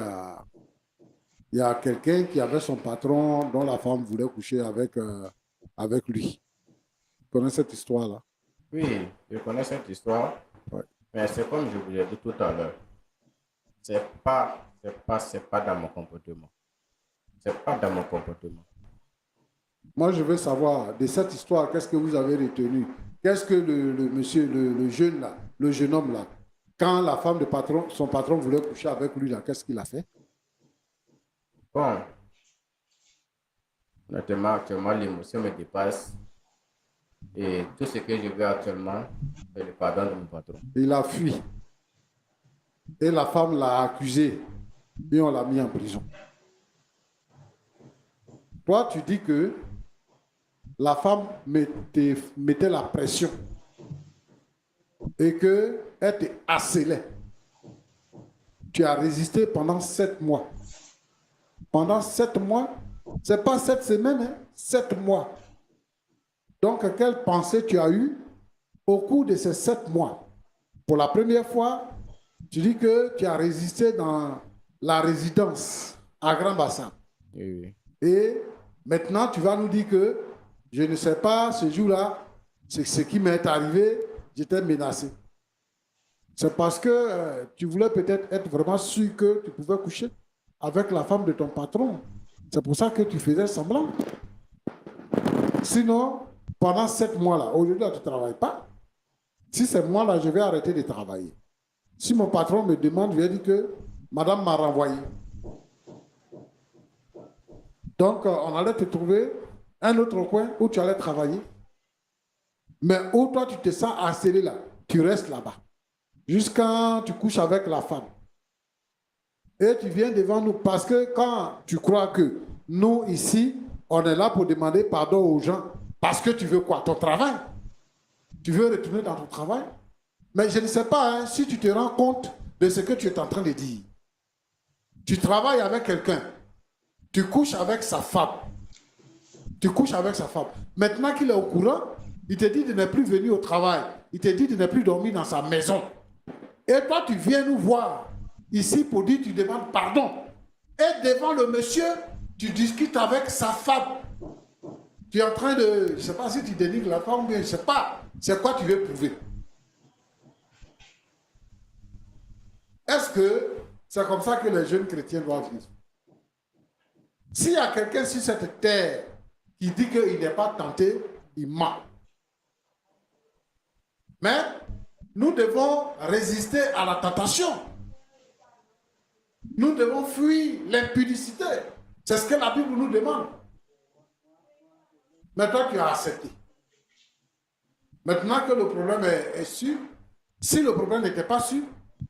S2: y a quelqu'un qui avait son patron dont la femme voulait coucher avec lui? Tu connais cette histoire-là?
S3: Oui, je connais cette histoire,
S2: Ouais.
S3: mais c'est comme je vous ai dit tout à l'heure. C'est pas dans mon comportement. C'est pas dans mon comportement.
S2: Moi, je veux savoir de cette histoire, qu'est-ce que vous avez retenu? Qu'est-ce que le monsieur, le jeune là, le jeune homme là, quand la femme de patron, son patron voulait coucher avec lui là, qu'est-ce qu'il a fait?
S3: Bon, honnêtement, actuellement, l'émotion me dépasse. Et tout ce que je veux actuellement, c'est le pardon de mon patron.
S2: Il a fui. Et la femme l'a accusé. Et on l'a mis en prison. Toi, tu dis que la femme mettait la pression et qu'elle te harcelait. Tu as résisté pendant 7 mois. Pendant 7 mois, ce n'est pas 7 semaines, hein, 7 mois. Donc, quelle pensée tu as eue au cours de ces 7 mois? Pour la première fois, tu dis que tu as résisté dans la résidence à Grand Bassam.
S3: Oui.
S2: Et maintenant, tu vas nous dire que je ne sais pas, ce jour-là, c'est ce qui m'est arrivé, j'étais menacé. C'est parce que tu voulais peut-être être vraiment sûr que tu pouvais coucher avec la femme de ton patron. C'est pour ça que tu faisais semblant. Sinon, pendant 7 mois-là, aujourd'hui, tu ne travailles pas. Si ces mois-là, je vais arrêter de travailler. Si mon patron me demande, je vais dire que madame m'a renvoyé. Donc, on allait te trouver un autre coin où tu allais travailler. Mais où toi, tu te sens harcelé là, tu restes là-bas. Jusqu'à tu couches avec la femme. Et tu viens devant nous parce que quand tu crois que nous, ici, on est là pour demander pardon aux gens, parce que tu veux quoi? Ton travail. Tu veux retourner dans ton travail. Mais je ne sais pas hein, si tu te rends compte de ce que tu es en train de dire. Tu travailles avec quelqu'un. Tu couches avec sa femme. Tu couches avec sa femme. Maintenant qu'il est au courant, il te dit de ne plus venir au travail. Il te dit de ne plus dormir dans sa maison. Et toi, tu viens nous voir ici pour dire, tu demandes pardon. Et devant le monsieur, tu discutes avec sa femme. Tu es en train de, je ne sais pas si tu dénigres la femme, mais je ne sais pas. C'est quoi tu veux prouver? Est-ce que c'est comme ça que les jeunes chrétiens doivent vivre? S'il y a quelqu'un sur cette terre qui dit qu'il n'est pas tenté, il ment. Mais nous devons résister à la tentation. Nous devons fuir l'impudicité. C'est ce que la Bible nous demande. Mais toi, tu as accepté. Maintenant que le problème est sûr, si le problème n'était pas sûr,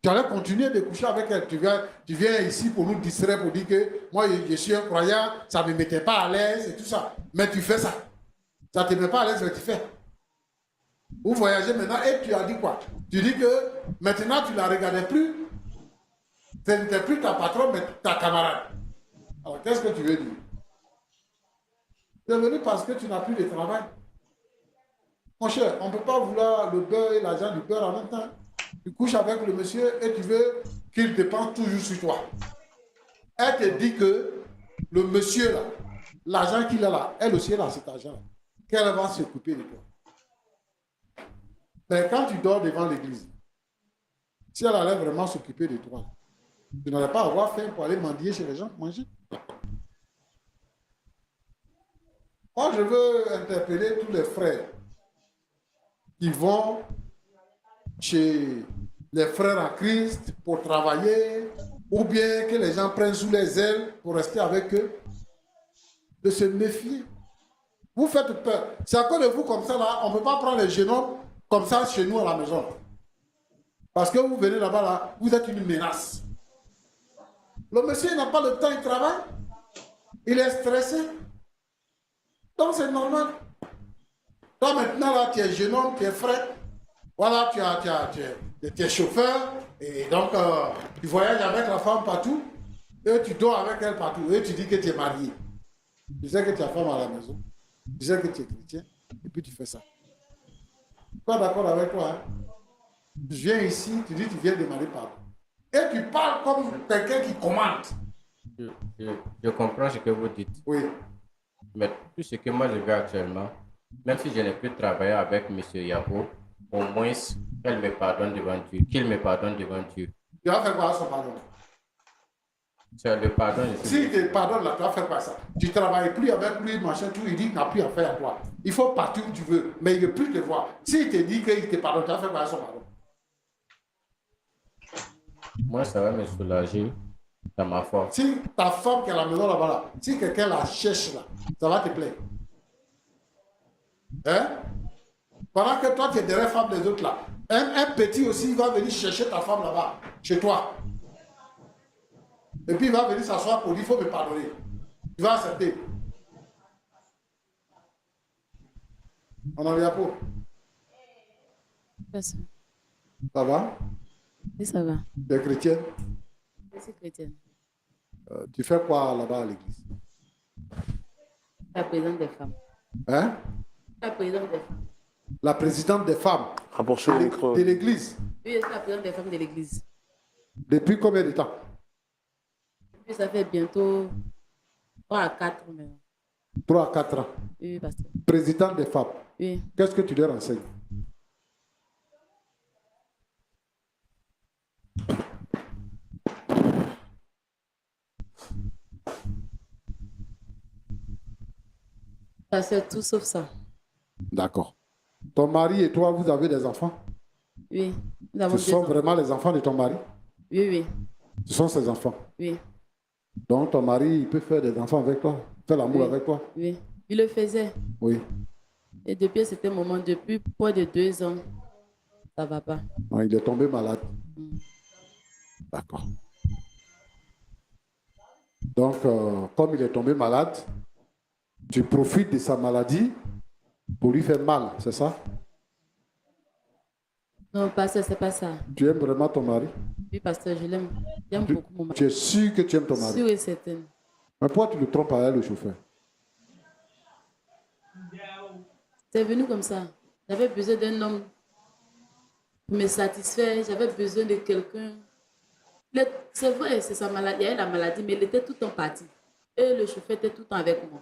S2: tu allais continuer de coucher avec elle. Tu viens ici pour nous distraire, pour dire que moi, je suis un croyant, ça ne me mettait pas à l'aise et tout ça. Mais tu fais ça. Ça ne te met pas à l'aise, mais tu fais. Vous voyagez maintenant et tu as dit quoi? Tu dis que maintenant tu ne la regardais plus. Ce n'était plus ta patronne, mais ta camarade. Alors qu'est-ce que tu veux dire? Tu es venu parce que tu n'as plus de travail. Mon cher, on ne peut pas vouloir le beurre et l'argent du beurre en même temps. Tu couches avec le monsieur et tu veux qu'il dépende toujours sur toi. Elle te dit que le monsieur là, l'argent qu'il a là, elle aussi elle a cet argent, qu'elle va s'occuper de toi. Mais quand tu dors devant l'église, si elle allait vraiment s'occuper de toi, tu n'allais pas avoir faim pour aller mendier chez les gens pour manger. Moi, je veux interpeller tous les frères qui vont chez les frères en Christ pour travailler, ou bien que les gens prennent sous les ailes pour rester avec eux, de se méfier. Vous faites peur. C'est à cause de vous comme ça, là, on ne peut pas prendre les jeunes hommes comme ça chez nous à la maison. Parce que vous venez là-bas, là, vous êtes une menace. Le monsieur n'a pas le temps, il travaille. Il est stressé. Donc c'est normal. Toi maintenant, là, tu es jeune homme, tu es frais. Voilà, tu es chauffeur. Et donc, tu voyages avec la femme partout. Et tu dors avec elle partout. Et tu dis que tu es marié. Tu sais que tu as femme à la maison. Tu sais que tu es chrétien. Et puis tu fais ça. Je ne suis pas d'accord avec toi. Hein? Je viens ici, tu dis que tu viens demander pardon. Et tu parles comme quelqu'un qui commande.
S3: Je comprends ce que vous dites.
S2: Oui.
S3: Mais tout ce que moi je veux actuellement, même si je n'ai plus travaillé avec M. Yabo, au moins qu'elle me pardonne devant Dieu, qu'il me pardonne devant Dieu.
S2: Tu vas faire quoi à son pardon?
S3: C'est le pardon.
S2: Si tu pardonnes là, tu vas faire quoi ça? Tu ne travailles plus avec lui, machin, tout, il dit qu'il n'a plus affaire à toi. Il faut partir où tu veux, mais il ne veut plus te voir. S'il te dit qu'il te pardonne, tu vas faire quoi à son pardon?
S3: Moi, ça va me soulager dans ma foi.
S2: Si ta femme qui est à la maison là-bas, là, si quelqu'un la cherche là, ça va te plaire. Hein? Pendant que toi, tu es derrière la femme des autres là, un petit aussi va venir chercher ta femme là-bas, chez toi. Et puis il va venir s'asseoir pour dire, il faut me pardonner. Tu vas accepter. On en vient pour. Ça va?
S5: Oui, ça va.
S2: Tu es chrétienne?
S5: Je suis chrétienne.
S2: Tu fais quoi là-bas à l'église?
S5: La présidente des femmes.
S2: Hein?
S5: La présidente des femmes.
S2: La présidente des femmes
S1: Rapprochez le micro.
S2: de l'église.
S5: Oui, je suis la présidente des femmes de l'église.
S2: Depuis combien de temps?
S5: Puis ça fait bientôt 3 à 4 maintenant.
S2: 3 à 4 ans.
S5: Oui, pasteur.
S2: Présidente des femmes.
S5: Oui.
S2: Qu'est-ce que tu leur enseignes?
S5: Ça fait tout sauf ça.
S2: D'accord. Ton mari et toi, vous avez des enfants?
S5: Oui. Nous avons
S2: Ce
S5: deux
S2: sont
S5: enfants.
S2: vraiment les enfants de ton mari?
S5: Oui, oui.
S2: Ce sont ses enfants.
S5: Oui.
S2: Donc ton mari, il peut faire des enfants avec toi, faire l'amour
S5: Oui.
S2: avec toi?
S5: Oui. Il le faisait.
S2: Oui.
S5: Et depuis cet moment, depuis près de 2 ans, ça ne va pas.
S2: Non, il est tombé malade.
S5: Mm.
S2: D'accord. Donc, comme il est tombé malade, tu profites de sa maladie pour lui faire mal, c'est ça?
S5: Non, pasteur, c'est pas ça.
S2: Tu aimes vraiment ton mari?
S5: Oui, pasteur, je l'aime. J'aime beaucoup mon mari.
S2: Tu es sûr que tu aimes ton mari?
S5: Sûr et certain.
S2: Mais pourquoi tu le trompes à elle, le chauffeur?
S5: C'est venu comme ça. J'avais besoin d'un homme pour me satisfaire. J'avais besoin de quelqu'un. C'est vrai, c'est sa maladie. Il y avait la maladie, mais il était tout le temps parti. Et le chauffeur était tout le temps avec moi.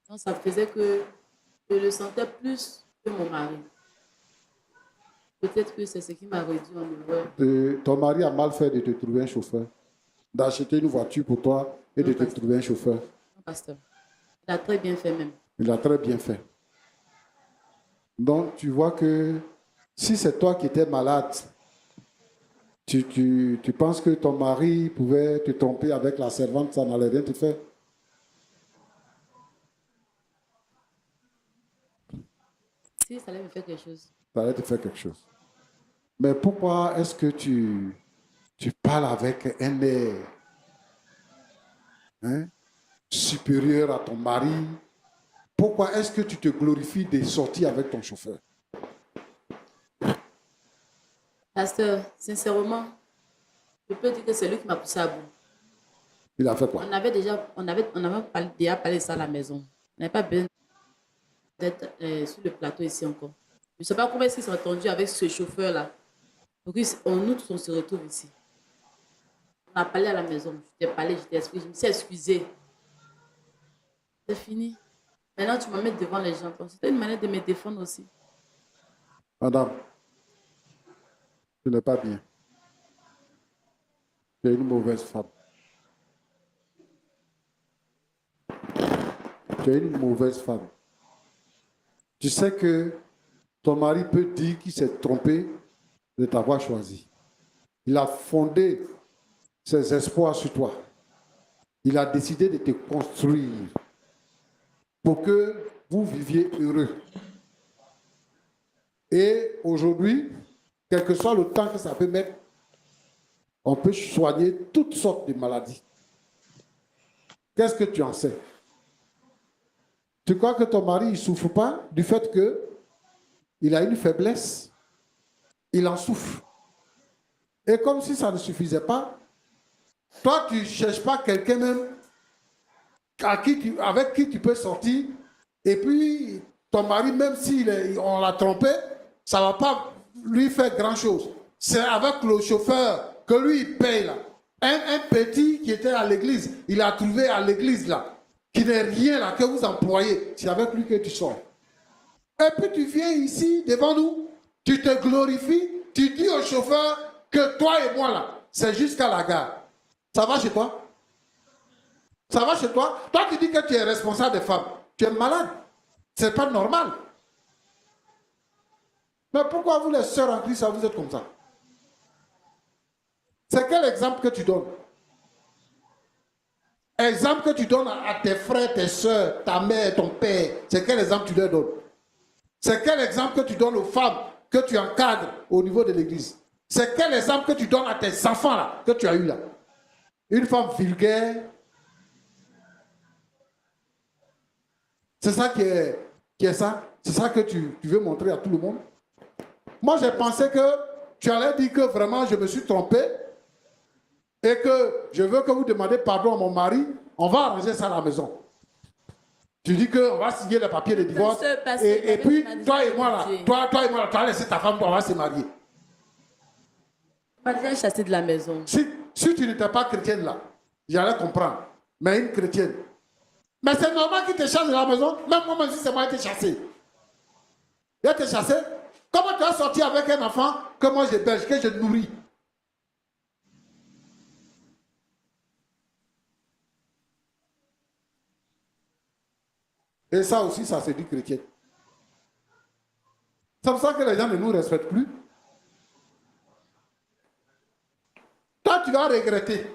S5: Donc ça faisait que je le sentais plus que mon mari. Peut-être que c'est ce qui m'a réduit en niveau.
S2: Ton mari a mal fait de te trouver un chauffeur, d'acheter une voiture pour toi et de te trouver un chauffeur.
S5: Non, pasteur. Il a très bien fait même.
S2: Il a très bien fait. Donc, tu vois que si c'est toi qui étais malade, tu penses que ton mari pouvait te tromper avec la servante, ça n'allait rien te faire?
S5: Si, ça allait me faire quelque chose.
S2: Ça allait te faire quelque chose. Mais pourquoi est-ce que tu parles avec un air supérieur à ton mari pourquoi est-ce que tu te glorifies de sortir avec ton chauffeur?
S5: Pasteur, sincèrement, je peux dire que c'est lui qui m'a poussé à bout.
S2: Il a fait quoi?
S5: On avait déjà parlé de ça à la maison. On n'avait pas besoin d'être sur le plateau ici encore. Je ne sais pas comment est-ce qu'ils sont entendus avec ce chauffeur-là. Donc, nous tous, on se retrouve ici. On a parlé à la maison. Je t'ai parlé, je me suis excusée. C'est fini. Maintenant, tu me mets devant les gens. C'était une manière de me défendre aussi.
S2: Madame, ce n'est pas bien. Tu es une mauvaise femme. Tu es une mauvaise femme. Tu sais que ton mari peut dire qu'il s'est trompé de t'avoir choisi. Il a fondé ses espoirs sur toi. Il a décidé de te construire pour que vous viviez heureux. Et aujourd'hui, quel que soit le temps que ça peut mettre, on peut soigner toutes sortes de maladies. Qu'est-ce que tu en sais? Tu crois que ton mari ne souffre pas du fait qu'il a une faiblesse? Il en souffre. Et comme si ça ne suffisait pas, toi, tu ne cherches pas quelqu'un même avec qui tu peux sortir. Et puis, ton mari, même si on l'a trompé, ça ne va pas lui faire grand-chose. C'est avec le chauffeur que lui, il paye là. Un petit qui était à l'église, il a trouvé à l'église là, qui n'est rien là, que vous employez. C'est avec lui que tu sors. Et puis tu viens ici devant nous, tu te glorifies, tu dis au chauffeur que toi et moi là, c'est jusqu'à la gare. Ça va chez toi? Ça va chez toi? Toi tu dis que tu es responsable des femmes. Tu es malade. C'est pas normal. Mais pourquoi vous les sœurs en Christ, vous êtes comme ça? C'est quel exemple que tu donnes? Exemple que tu donnes à tes frères, tes soeurs, ta mère, ton père. C'est quel exemple tu leur donnes? C'est quel exemple que tu donnes aux femmes que tu encadres au niveau de l'église? C'est quel exemple que tu donnes à tes enfants là, que tu as eu là? Une femme vulgaire. C'est ça qui est ça? C'est ça que tu veux montrer à tout le monde? Moi, j'ai pensé que tu allais dire que vraiment je me suis trompé et que je veux que vous demandiez pardon à mon mari. On va arranger ça à la maison. Tu dis qu'on va signer les papiers de divorce. Et puis, toi et moi là, toi et moi là, tu as laissé ta femme, on va se marier.
S5: On va déjà chasser de la maison.
S2: Si tu n'étais pas chrétienne là, j'allais comprendre. Mais une chrétienne. Mais c'est normal qu'il te chasse de la maison. Même moi, si c'est moi qui t'ai chassé. Il a été chassé. Comment tu as sorti avec un enfant que moi j'héberge, que je nourris? Et ça aussi, ça se dit chrétien. C'est pour ça que les gens ne nous respectent plus. Toi, tu vas regretter.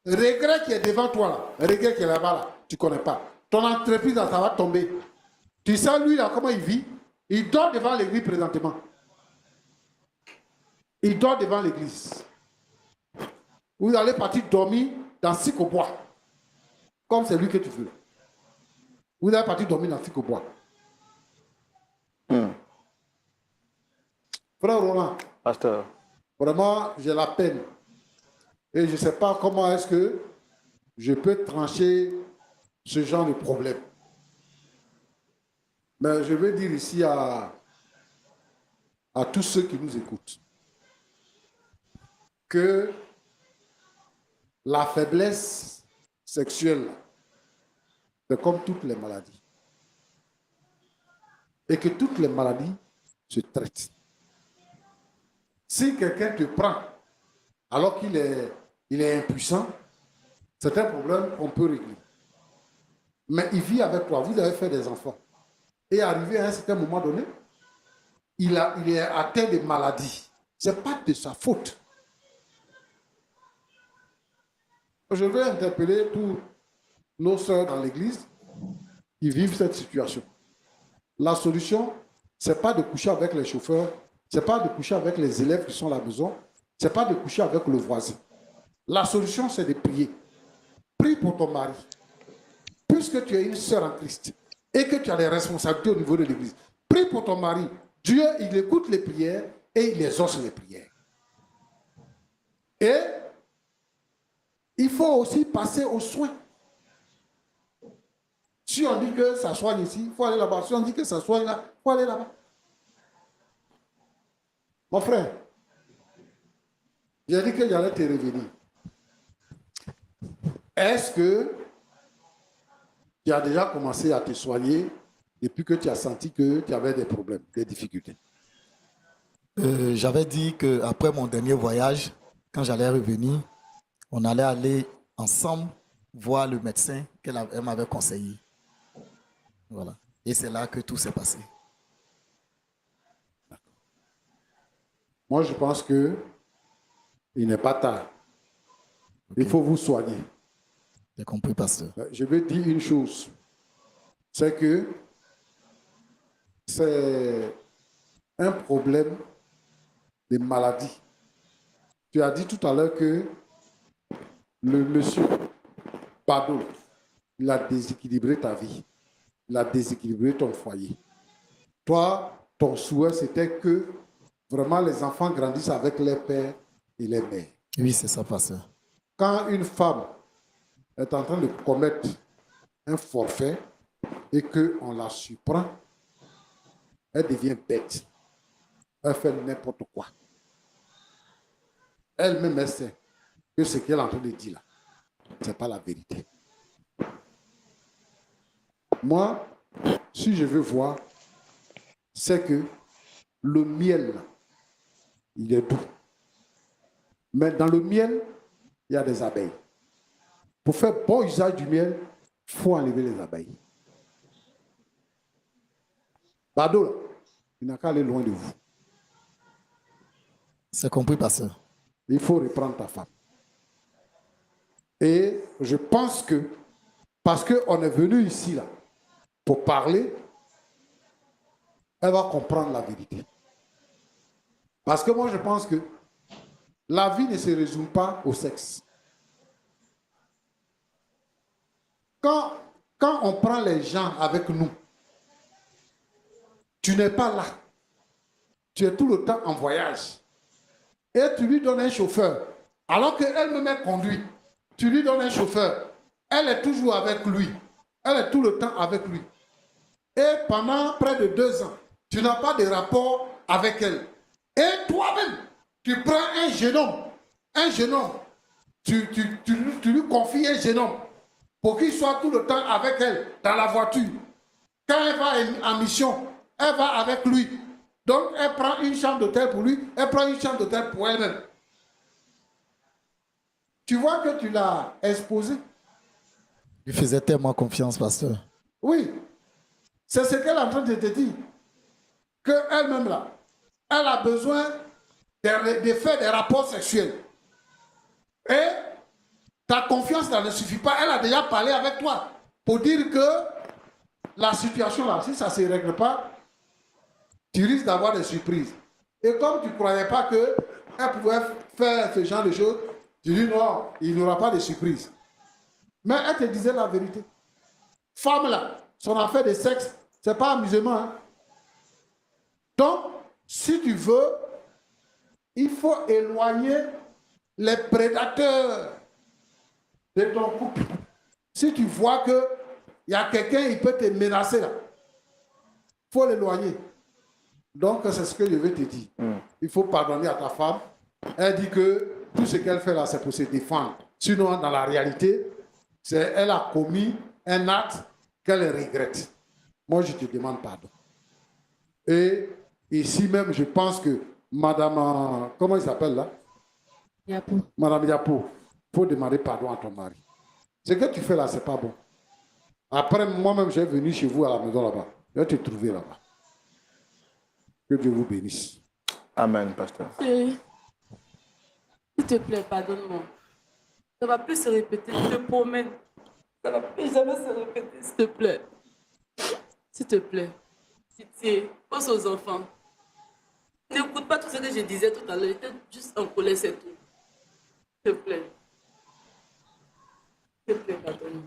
S2: Regret qui est devant toi, là. Regret qui est là-bas, là. Tu ne connais pas. Ton entreprise, là, ça va tomber. Tu sais, lui, là, comment il vit? Il dort devant l'église présentement. Il dort devant l'église. Vous allez partir dormir dans Sikobois. Comme c'est lui que tu veux. Vous allez partir dormir dans Sikobois. Frère Roland.
S1: Pasteur.
S2: Vraiment, j'ai la peine. Et je ne sais pas comment est-ce que je peux trancher ce genre de problème. Mais je veux dire ici à tous ceux qui nous écoutent que la faiblesse sexuelle, c'est comme toutes les maladies. Et que toutes les maladies se traitent. Si quelqu'un te prend alors qu'il est impuissant, c'est un problème qu'on peut régler. Mais il vit avec toi, vous avez fait des enfants. Et arrivé à un certain moment donné, il est atteint de maladies. Ce n'est pas de sa faute. Je veux interpeller tous nos sœurs dans l'église qui vivent cette situation. La solution, ce n'est pas de coucher avec les chauffeurs, ce n'est pas de coucher avec les élèves qui sont à la maison, ce n'est pas de coucher avec le voisin. La solution, c'est de prier. Prie pour ton mari. Puisque tu es une sœur en Christ, et que tu as des responsabilités au niveau de l'église, prie pour ton mari. Dieu, il écoute les prières et il exauce les prières. Et il faut aussi passer aux soins. Si on dit que ça soigne ici, il faut aller là-bas. Si on dit que ça soigne là, il faut aller là-bas. Mon frère, j'ai dit que j'allais te revenir. Est-ce que tu as déjà commencé à te soigner depuis que tu as senti que tu avais des problèmes, des difficultés?
S4: J'avais dit qu'après mon dernier voyage, quand j'allais revenir, on allait aller ensemble voir le médecin qu'elle m'avait conseillé. Voilà. Et c'est là que tout s'est passé.
S2: Moi, je pense que il n'est pas tard.
S4: Okay.
S2: Il faut vous soigner.
S4: J'ai compris, pasteur.
S2: Je vais dire une chose. C'est que c'est un problème de maladie. Tu as dit tout à l'heure que le monsieur Bado, il a déséquilibré ta vie. Il a déséquilibré ton foyer. Toi, ton souhait, c'était que vraiment les enfants grandissent avec les pères et les mères.
S4: Oui, c'est ça, pasteur.
S2: Quand une femme est en train de commettre un forfait et qu'on la surprend, elle devient bête. Elle fait n'importe quoi. Elle-même, elle sait que ce qu'elle est en train de dire là, ce n'est pas la vérité. Moi, si je veux voir, c'est que le miel, là, il est doux. Mais dans le miel, il y a des abeilles. Pour faire bon usage du miel, il faut enlever les abeilles. Bado, là, il n'a qu'à aller loin de vous.
S4: C'est compris, pasteur.
S2: Il faut reprendre ta femme. Et je pense que, parce qu'on est venu ici, là, pour parler, elle va comprendre la vérité. Parce que moi, je pense que la vie ne se résume pas au sexe. Quand on prend les gens avec nous, tu n'es pas là. Tu es tout le temps en voyage. Et tu lui donnes un chauffeur. Alors qu'elle-même conduit, tu lui donnes un chauffeur. Elle est toujours avec lui. Elle est tout le temps avec lui. Et pendant près de 2 ans, tu n'as pas de rapport avec elle. Et toi-même, tu prends un jeune homme, tu lui confies un jeune homme pour qu'il soit tout le temps avec elle dans la voiture. Quand elle va en mission, elle va avec lui. Donc, elle prend une chambre d'hôtel pour lui, elle prend une chambre d'hôtel pour elle-même. Tu vois que tu l'as exposé.
S4: Je faisais tellement confiance, pasteur.
S2: Oui. C'est ce qu'elle est en train de te dire. Qu'elle-même, là, elle a besoin de faire des rapports sexuels. Et ta confiance, là, ne suffit pas. Elle a déjà parlé avec toi pour dire que la situation, là, si ça ne se règle pas, tu risques d'avoir des surprises. Et comme tu ne croyais pas qu'elle pouvait faire ce genre de choses, tu dis non, il n'y aura pas de surprise. Mais elle te disait la vérité. Femme là, son affaire de sexe, ce n'est pas amusement. Hein? Donc, si tu veux, il faut éloigner les prédateurs de ton couple. Si tu vois qu'il y a quelqu'un, il peut te menacer là, il faut l'éloigner. Donc, c'est ce que je vais te dire. Il faut pardonner à ta femme. Elle dit que tout ce qu'elle fait là, c'est pour se défendre. Sinon, dans la réalité, elle a commis un acte qu'elle regrette. Moi, je te demande pardon. Et ici même, je pense que Madame, comment il s'appelle là?
S5: Yapo.
S2: Madame Yapo, il faut demander pardon à ton mari. Ce que tu fais là, c'est pas bon. Après, moi-même, je vais venir chez vous à la maison là-bas. Je vais te trouver là-bas. Que Dieu vous bénisse.
S1: Amen, pasteur.
S5: Chérie, s'il te plaît, pardonne-moi. Ça ne va plus se répéter, je te promets. Ça ne va plus jamais se répéter, s'il te plaît. S'il te plaît. Pitié, pense aux enfants. N'écoute pas tout ce que je disais tout à l'heure. J'étais juste en colère, c'est tout. S'il te plaît. S'il te plaît, pardonne-moi.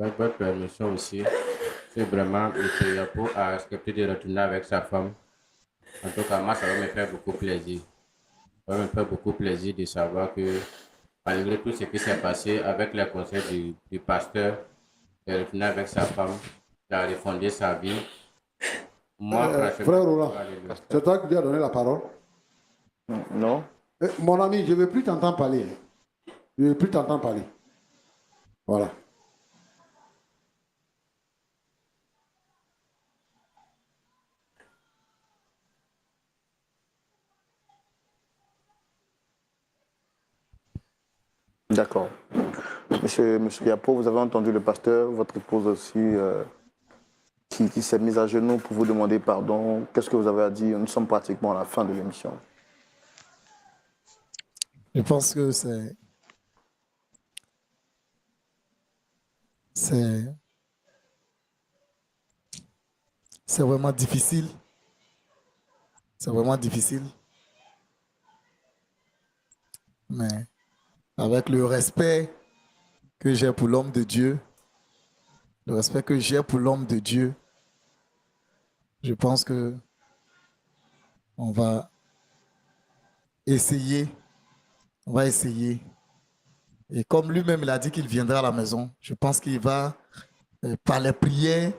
S3: avec votre permission aussi, si vraiment M. Yapo a accepté de retourner avec sa femme, en tout cas, moi, ça va me faire beaucoup plaisir. Ça va me faire beaucoup plaisir de savoir que, malgré tout ce qui s'est passé avec les conseils du pasteur, il est retourné avec sa femme, il a refondé sa vie. Moi, franchement,
S2: Frère Roland, c'est toi qui lui as donné la parole?
S1: Non.
S2: Mon ami, je ne veux plus t'entendre parler. Je ne veux plus t'entendre parler. Voilà.
S1: D'accord. Monsieur Yapo, vous avez entendu le pasteur, votre épouse aussi, qui s'est mise à genoux pour vous demander pardon. Qu'est-ce que vous avez à dire? Nous sommes pratiquement à la fin de l'émission.
S4: Je pense que c'est vraiment difficile. C'est vraiment difficile. Mais avec le respect que j'ai pour l'homme de Dieu, le respect que j'ai pour l'homme de Dieu, je pense que on va essayer. On va essayer. Et comme lui-même, il a dit qu'il viendra à la maison, je pense qu'il va, par les prières,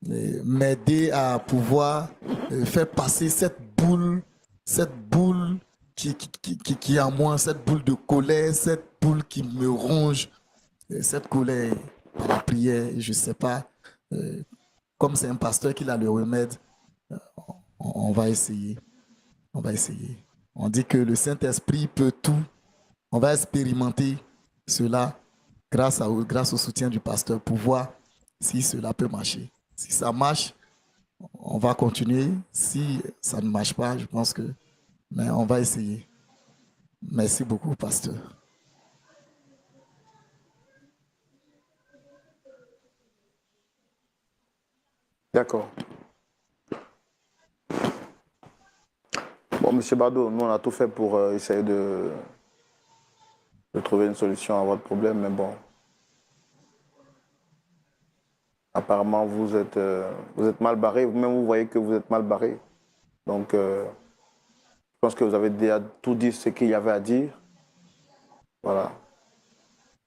S4: m'aider à pouvoir faire passer cette boule qui est en moi, cette boule de colère, cette boule qui me ronge, cette colère par la prière, je ne sais pas, comme c'est un pasteur qui a le remède, on va essayer. On va essayer. On dit que le Saint-Esprit peut tout. On va expérimenter cela grâce au soutien du pasteur pour voir si cela peut marcher. Si ça marche, on va continuer. Si ça ne marche pas, je pense que... Mais on va essayer. Merci beaucoup, pasteur.
S1: D'accord. Bon, Monsieur Bado, nous on a tout fait pour essayer de trouver une solution à votre problème, mais bon. Apparemment, vous êtes mal barré. Vous-même, vous voyez que vous êtes mal barré. Donc, je pense que vous avez déjà tout dit ce qu'il y avait à dire. Voilà.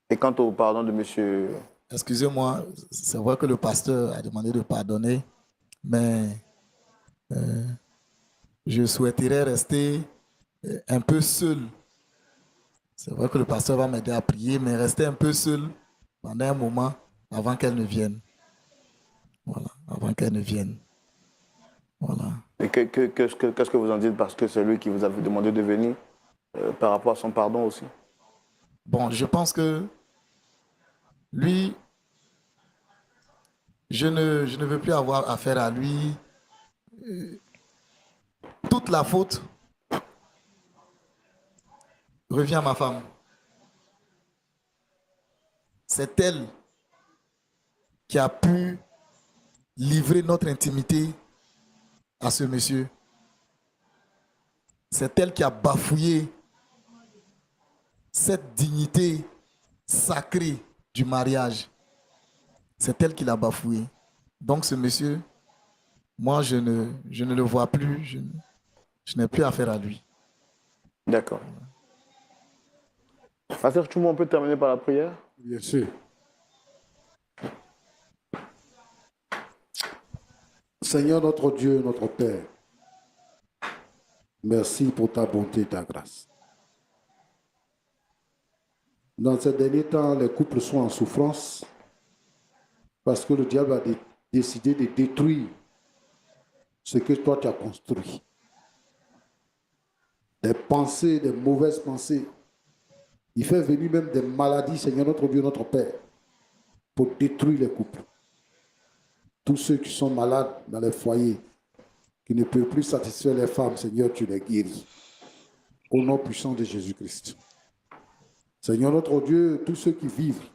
S1: Et quant au pardon de monsieur...
S4: Excusez-moi, c'est vrai que le pasteur a demandé de pardonner, mais je souhaiterais rester un peu seul. C'est vrai que le pasteur va m'aider à prier, mais rester un peu seul pendant un moment avant qu'elle ne vienne. Voilà, avant qu'elle ne vienne. Voilà.
S1: Et qu'est-ce que vous en dites parce que c'est lui qui vous avait demandé de venir par rapport à son pardon aussi?
S4: Bon, je pense que lui, je ne veux plus avoir affaire à lui. Toute la faute revient à ma femme. C'est elle qui a pu livrer notre intimité à ce monsieur. C'est elle qui a bafouillé cette dignité sacrée du mariage. C'est elle qui l'a bafoué. Donc ce monsieur, moi je ne le vois plus, je n'ai plus affaire à lui.
S1: D'accord. Pasteur Choumou, on peut terminer par la prière?
S2: Bien sûr. Seigneur notre Dieu, notre Père, merci pour ta bonté et ta grâce. Dans ces derniers temps, les couples sont en souffrance parce que le diable a décidé de détruire ce que toi tu as construit. Des pensées, des mauvaises pensées. Il fait venir même des maladies, Seigneur notre Dieu, notre Père, pour détruire les couples. Tous ceux qui sont malades dans les foyers, qui ne peuvent plus satisfaire les femmes, Seigneur, tu les guéris. Au nom puissant de Jésus-Christ. Seigneur notre Dieu, tous ceux qui vivent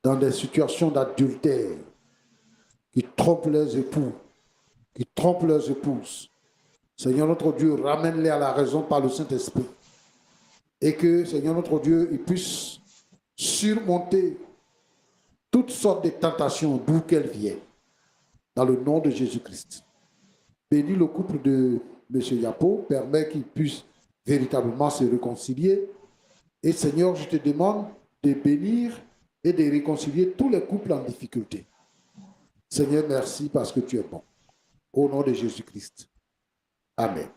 S2: dans des situations d'adultère, qui trompent leurs époux, qui trompent leurs épouses, Seigneur notre Dieu, ramène-les à la raison par le Saint-Esprit. Et que, Seigneur notre Dieu, ils puissent surmonter toutes sortes de tentations d'où qu'elles viennent, dans le nom de Jésus-Christ. Bénis le couple de M. Yapo, permets qu'ils puissent véritablement se réconcilier. Et Seigneur, je te demande de bénir et de réconcilier tous les couples en difficulté. Seigneur, merci parce que tu es bon. Au nom de Jésus-Christ. Amen.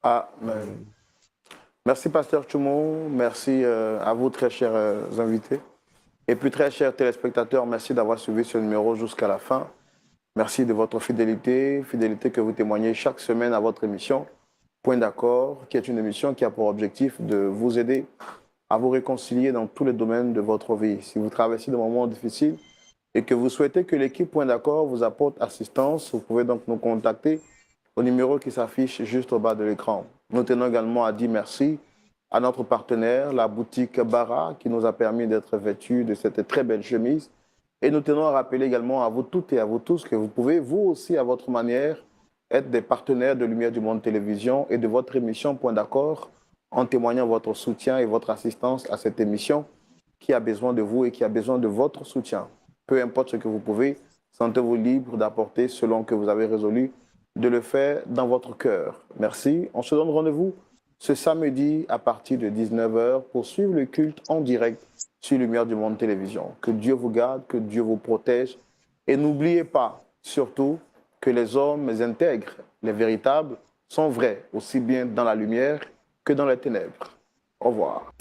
S1: Amen. Merci, Pasteur Tchoumo. Merci à vous, très chers invités. Et puis, très chers téléspectateurs, merci d'avoir suivi ce numéro jusqu'à la fin. Merci de votre fidélité, fidélité que vous témoignez chaque semaine à votre émission Point d'accord, qui est une émission qui a pour objectif de vous aider à vous réconcilier dans tous les domaines de votre vie. Si vous traversez des moments difficiles et que vous souhaitez que l'équipe Point d'accord vous apporte assistance, vous pouvez donc nous contacter au numéro qui s'affiche juste au bas de l'écran. Nous tenons également à dire merci à notre partenaire, la boutique Bara, qui nous a permis d'être vêtus de cette très belle chemise. Et nous tenons à rappeler également à vous toutes et à vous tous que vous pouvez, vous aussi, à votre manière, être des partenaires de Lumière du Monde Télévision et de votre émission Point d'accord, en témoignant votre soutien et votre assistance à cette émission qui a besoin de vous et qui a besoin de votre soutien. Peu importe ce que vous pouvez, sentez-vous libre d'apporter selon que vous avez résolu de le faire dans votre cœur. Merci. On se donne rendez-vous ce samedi à partir de 19h pour suivre le culte en direct sur Lumière du Monde Télévision. Que Dieu vous garde, que Dieu vous protège. Et n'oubliez pas, surtout, que les hommes intègres, les véritables, sont vrais, aussi bien dans la lumière que dans les ténèbres. Au revoir.